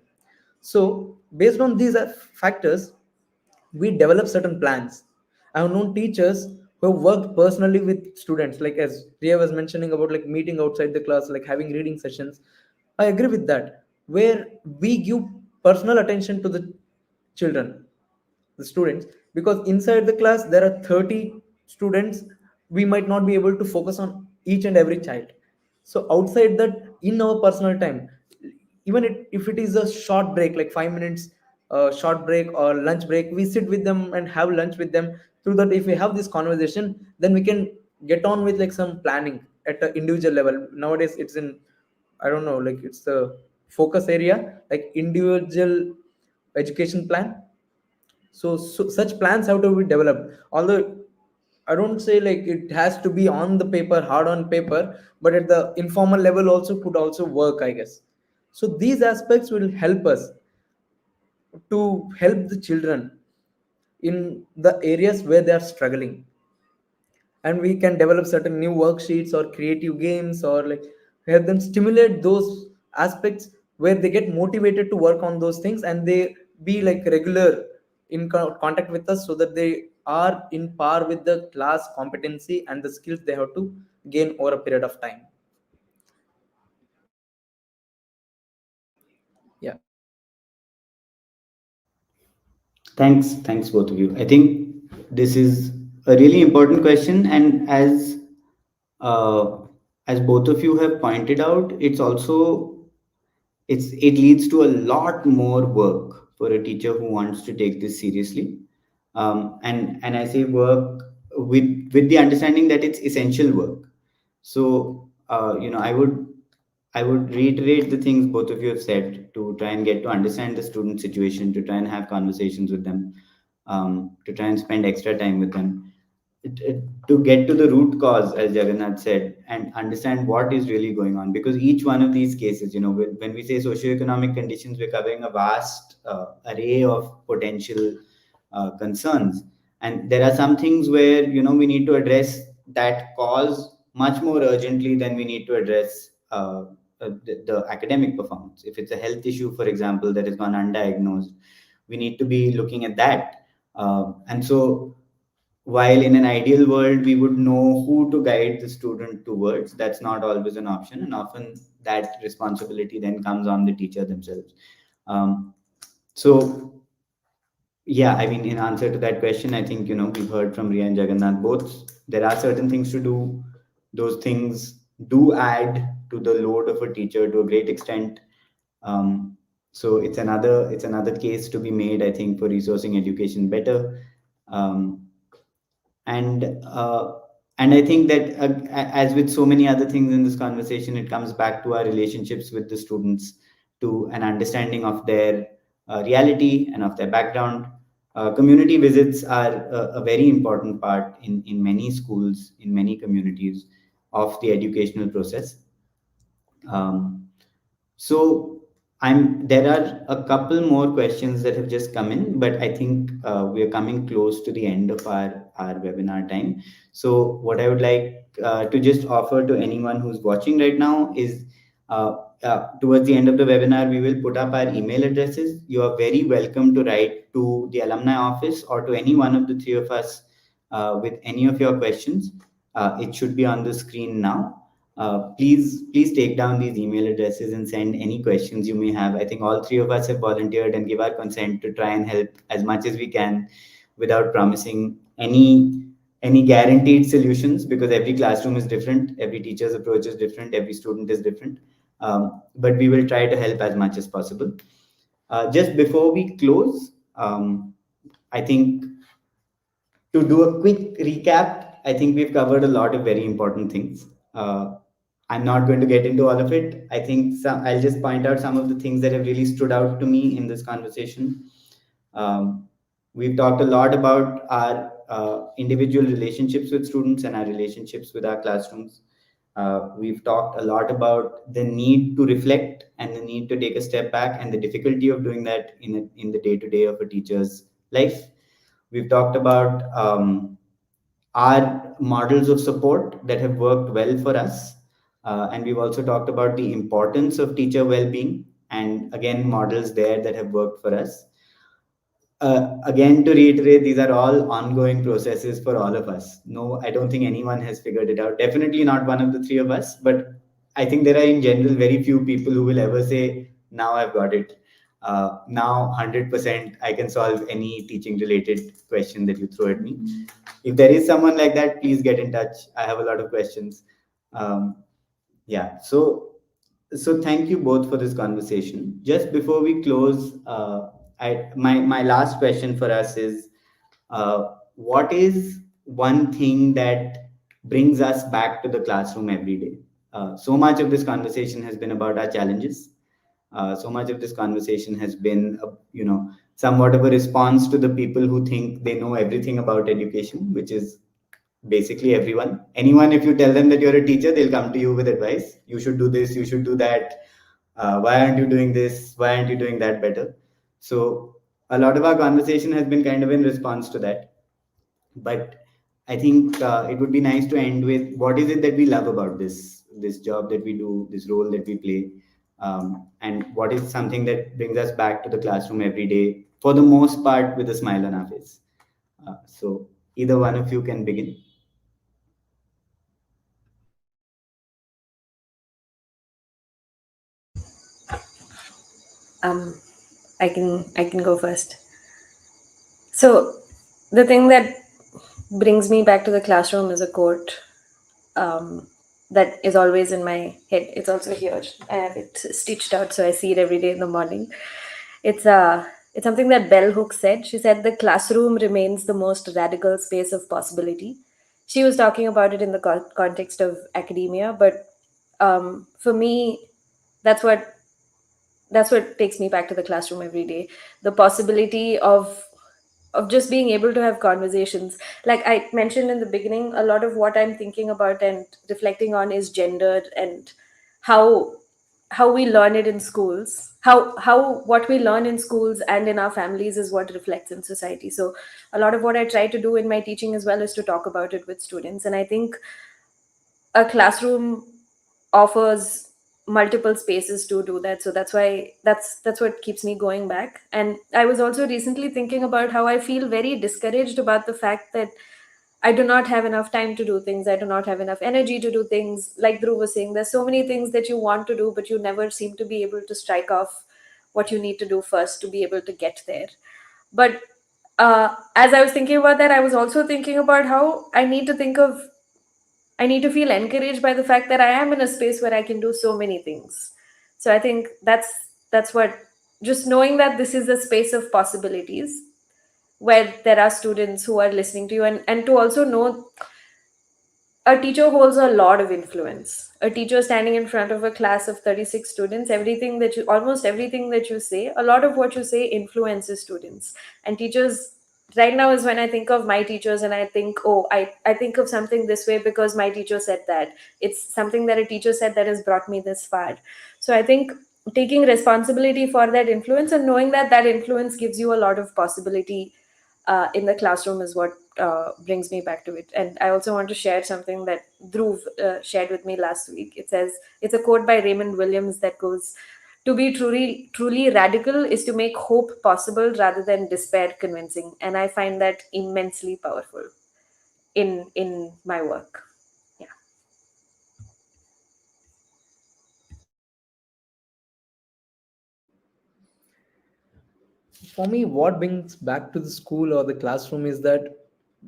So based on these factors, we develop certain plans. I have known teachers who have worked personally with students, like as Riya was mentioning about like meeting outside the class, like having reading sessions. I agree with that, where we give personal attention to the children, the students, because inside the class there are 30 students. We might not be able to focus on each and every child. So outside that, in our personal time, even if it is a short break, like 5 minutes short break or lunch break, we sit with them and have lunch with them. Through that, if we have this conversation, then we can get on with like some planning at an individual level. Nowadays it's in, I don't know, like it's the focus area, like individual education plan. So such plans have to be developed. Although I don't say like it has to be on the paper, hard on paper, but at the informal level also could also work, I guess. So these aspects will help us to help the children in the areas where they are struggling, and we can develop certain new worksheets or creative games, or like help them stimulate those aspects where they get motivated to work on those things, and they be like regular in contact with us, so that they are in par with the class competency and the skills they have to gain over a period of time. Yeah. Thanks both of you. I think this is a really important question, and uh, as both of you have pointed out, it leads to a lot more work for a teacher who wants to take this seriously. And I say work with the understanding that it's essential work. So I would reiterate the things both of you have said to try and get to understand the student situation, to try and have conversations with them, to try and spend extra time with them, to get to the root cause, as Jagannath said, and understand what is really going on. Because each one of these cases, when we say socioeconomic conditions, we're covering a vast array of potential concerns. And there are some things where, we need to address that cause much more urgently than we need to address the academic performance. If it's a health issue, for example, that has gone undiagnosed, we need to be looking at that. And so, while in an ideal world we would know who to guide the student towards, that's not always an option, and often that responsibility then comes on the teacher themselves. So yeah, I mean, in answer to that question, I think, we've heard from Riya and Jagannath both. There are certain things to do. Those things do add to the load of a teacher to a great extent. So it's another case to be made, I think, for resourcing education better. Um, and uh, and I think that, as with so many other things in this conversation, it comes back to our relationships with the students, to an understanding of their reality and of their background. Community visits are a very important part in many schools, in many communities, of the educational process. um, so there are a couple more questions that have just come in, but I think we are coming close to the end of our webinar time. So what I would like to just offer to anyone who's watching right now is, towards the end of the webinar, we will put up our email addresses. You are very welcome to write to the alumni office or to any one of the three of us with any of your questions. It should be on the screen now. Please take down these email addresses and send any questions you may have. I think all three of us have volunteered and give our consent to try and help as much as we can, without promising any guaranteed solutions, because every classroom is different, every teacher's approach is different, every student is different. But we will try to help as much as possible. Just before we close, I think, to do a quick recap, I think we've covered a lot of very important things. I'm not going to get into all of it. I think I'll just point out some of the things that have really stood out to me in this conversation. We've talked a lot about our individual relationships with students and our relationships with our classrooms. We've talked a lot about the need to reflect and the need to take a step back, and the difficulty of doing that in the day-to-day of a teacher's life. We've talked about our models of support that have worked well for us. And we've also talked about the importance of teacher well-being, and again, models there that have worked for us. Again, to reiterate, these are all ongoing processes for all of us. No, I don't think anyone has figured it out. Definitely not one of the three of us, but I think there are in general very few people who will ever say, now I've got it. Now 100% I can solve any teaching related question that you throw at me. If there is someone like that, please get in touch. I have a lot of questions. Yeah, so thank you both for this conversation. Just before we close, my last question for us is, what is one thing that brings us back to the classroom every day? So much of this conversation has been about our challenges. So much of this conversation has been, somewhat of a response to the people who think they know everything about education, which is basically everyone. Anyone, if you tell them that you're a teacher, they'll come to you with advice. You should do this, you should do that. Why aren't you doing this? Why aren't you doing that better? So a lot of our conversation has been kind of in response to that. But I think it would be nice to end with, what is it that we love about this job that we do, this role that we play, and what is something that brings us back to the classroom every day, for the most part, with a smile on our face. So either one of you can begin. Um, I can go first. So the thing that brings me back to the classroom is a quote that is always in my head. It's also here. I have it stitched out, so I see it every day in the morning. It's it's something that Bell Hooks said. She said the classroom remains the most radical space of possibility. She was talking about it in the context of academia, but for me, that's what that's what takes me back to the classroom every day. The possibility of just being able to have conversations, like I mentioned in the beginning, a lot of what I'm thinking about and reflecting on is gender, and how how we learn it in schools, how what we learn in schools and in our families is what reflects in society. So a lot of what I try to do in my teaching as well is to talk about it with students, and I think a classroom offers multiple spaces to do that. So that's why that's what keeps me going back. And I was also recently thinking about how I feel very discouraged about the fact that I do not have enough time to do things, I do not have enough energy to do things. Like Dhruv was saying, there's so many things that you want to do but you never seem to be able to strike off what you need to do first to be able to get there. But as I was thinking about that, I was also thinking about how I need to feel encouraged by the fact that I am in a space where I can do so many things. So I think that's what, just knowing that this is a space of possibilities where there are students who are listening to you, and to also know a teacher holds a lot of influence. A teacher standing in front of a class of 36 students, almost everything that you say, a lot of what you say influences students. And teachers, right now is when I think of my teachers and I think, oh, I think of something this way because my teacher said that. It's something that a teacher said that has brought me this far. So I think taking responsibility for that influence and knowing that that influence gives you a lot of possibility in the classroom is what brings me back to it. And I also want to share something that Dhruv shared with me last week. It says, it's a quote by Raymond Williams that goes, to be truly radical is to make hope possible rather than despair convincing. And I find that immensely powerful in my work. Yeah. For me, what brings back to the school or the classroom is that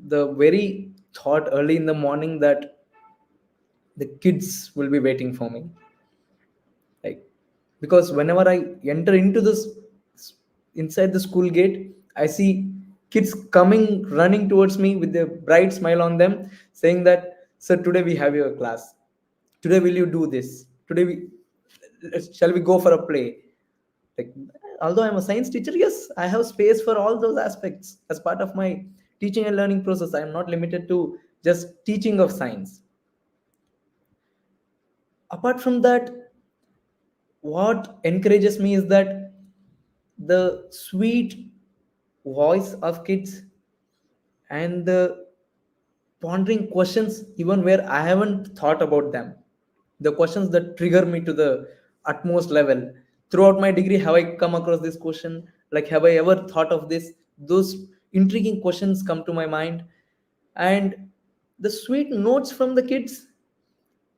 the very thought early in the morning that the kids will be waiting for me. Like, because whenever I enter into this inside the school gate, I see kids coming running towards me with a bright smile on them, saying that, sir, today we have your class, today will you do this, today we shall we go for a play. Like, although I'm a science teacher, yes, I have space for all those aspects as part of my teaching and learning process. I am not limited to just teaching of science. Apart from that, what encourages me is that the sweet voice of kids and the pondering questions even where I haven't thought about them, the questions that trigger me to the utmost level. Throughout my degree, have I come across this question, like have I ever thought of this? Those intriguing questions come to my mind. And the sweet notes from the kids,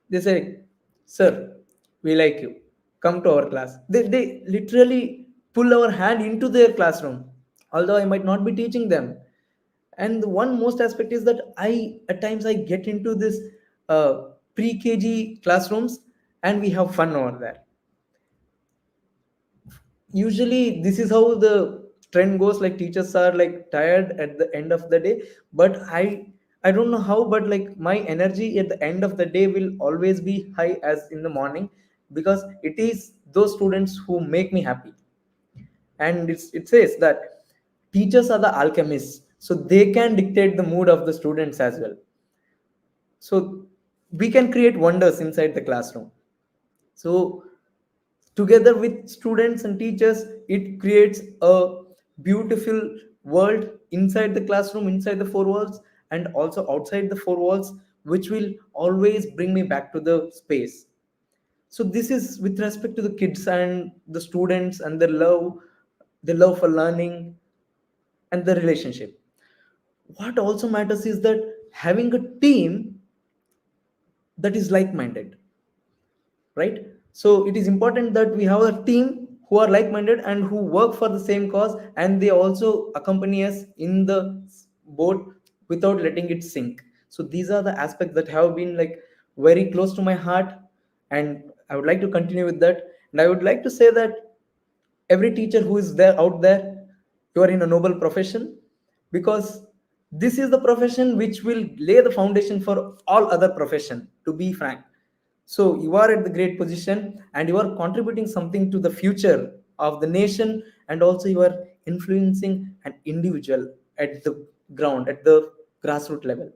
they say, sir, we like you, come to our class. They literally pull our hand into their classroom, although I might not be teaching them. And the one most aspect is that I at times I get into this uh, pre-kg classrooms, and we have fun over there. Usually this is how the trend goes, like teachers are like tired at the end of the day, but I don't know how, but like my energy at the end of the day will always be high as in the morning, because it is those students who make me happy. And it says that teachers are the alchemists, so they can dictate the mood of the students as well. So we can create wonders inside the classroom. So together with students and teachers, it creates a beautiful world inside the classroom, inside the four walls, and also outside the four walls, which will always bring me back to the space. So this is with respect to the kids and the students and their love, the love for learning and the relationship. what also matters is that having a team that is like minded, right? So it is important that we have a team who are like minded and who work for the same cause, and they also accompany us in the boat without letting it sink. So these are the aspects that have been like very close to my heart, and I would like to continue with that. And I would like to say that every teacher who is there out there, you are in a noble profession, because this is the profession which will lay the foundation for all other profession, to be frank. So you are at the great position, and you are contributing something to the future of the nation, and also you are influencing an individual at the ground, at the grassroots level.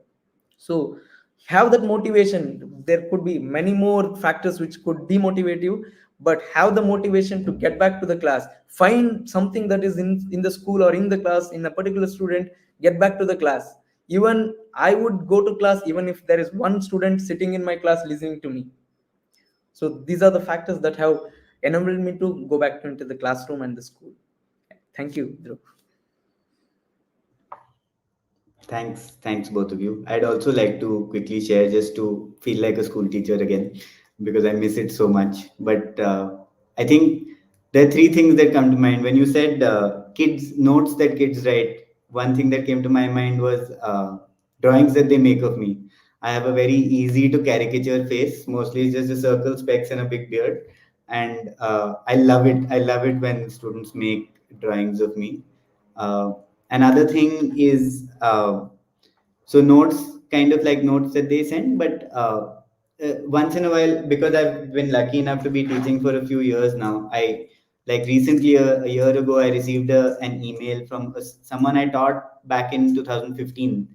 So have that motivation. There could be many more factors which could demotivate you, but have the motivation to get back to the class. Find something that is in the school or in the class in a particular student. Get back to the class. Even I would go to class even if there is one student sitting in my class listening to me. So these are the factors that have enabled me to go back into the classroom and the school. Thank you, Dhruv. Thanks both of you. I'd also like to quickly share just to feel like a school teacher again because I miss it so much. But I think there are three things that come to mind when you said kids notes that kids write. One thing that came to my mind was drawings that they make of me. I have a very easy to caricature face. Mostly it's just a circle, specs, and a big beard, and I love it. I love it when students make drawings of me. Uh, Another thing is so notes, kind of like notes that they send, but once in a while, because I've been lucky enough to be teaching for a few years now, I like recently a year ago I received an email from someone I taught back in 2015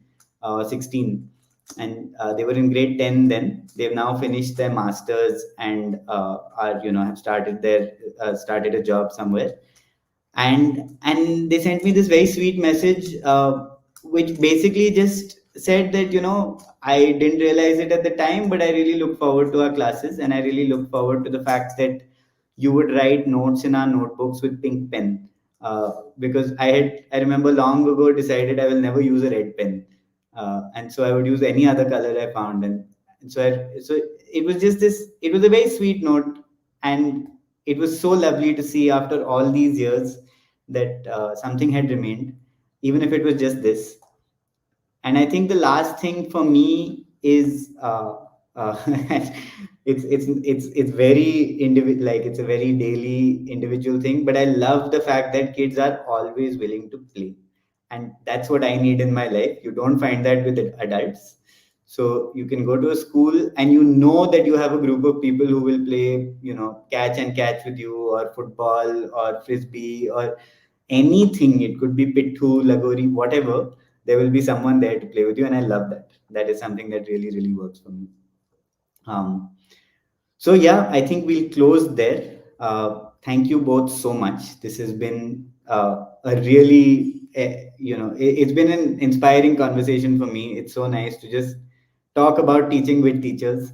16, and they were in grade 10 then. They've now finished their masters and are have started a job somewhere, and they sent me this very sweet message, which basically just said that I didn't realize it at the time, but I really look forward to our classes, and I really look forward to the fact that you would write notes in our notebooks with pink pen, because I remember long ago decided I will never use a red pen, and so I would use any other color I found. And so it was just this, it was a very sweet note, and it was so lovely to see after all these years that something had remained, even if it was just this. And I think the last thing for me is it's very individual, like it's a very daily individual thing. But I love the fact that kids are always willing to play, and that's what I need in my life. You don't find that with adults. So you can go to a school and you know that you have a group of people who will play, catch and catch with you, or football, or frisbee, or anything. It could be pittu, lagori, whatever. There will be someone there to play with you, and I love that. That is something that really, really works for me. um, so yeah, I think we'll close there. Thank you both so much. This has been a really, it's been an inspiring conversation for me. It's so nice to just talk about teaching with teachers.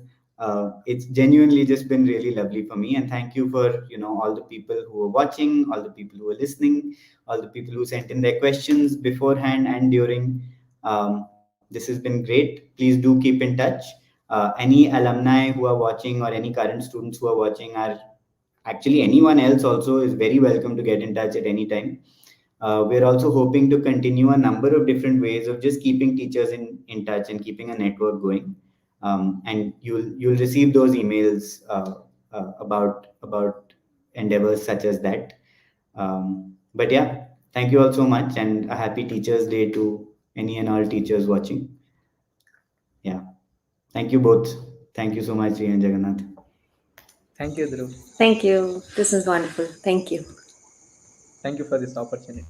It's genuinely just been really lovely for me. And thank you for, all the people who are watching, all the people who are listening, all the people who sent in their questions beforehand and during. This has been great. Please do keep in touch. Any alumni who are watching, or any current students who are watching, are actually anyone else also is very welcome to get in touch at any time. We're also hoping to continue a number of different ways of just keeping teachers in touch and keeping a network going. And you'll receive those emails about endeavors such as that. But yeah, thank you all so much, and a happy Teachers Day to any and all teachers watching. Yeah. Thank you both. Thank you so much, Riya and Jagannath. Thank you, Dhruv. Thank you. This is wonderful. Thank you. Thank you for this opportunity.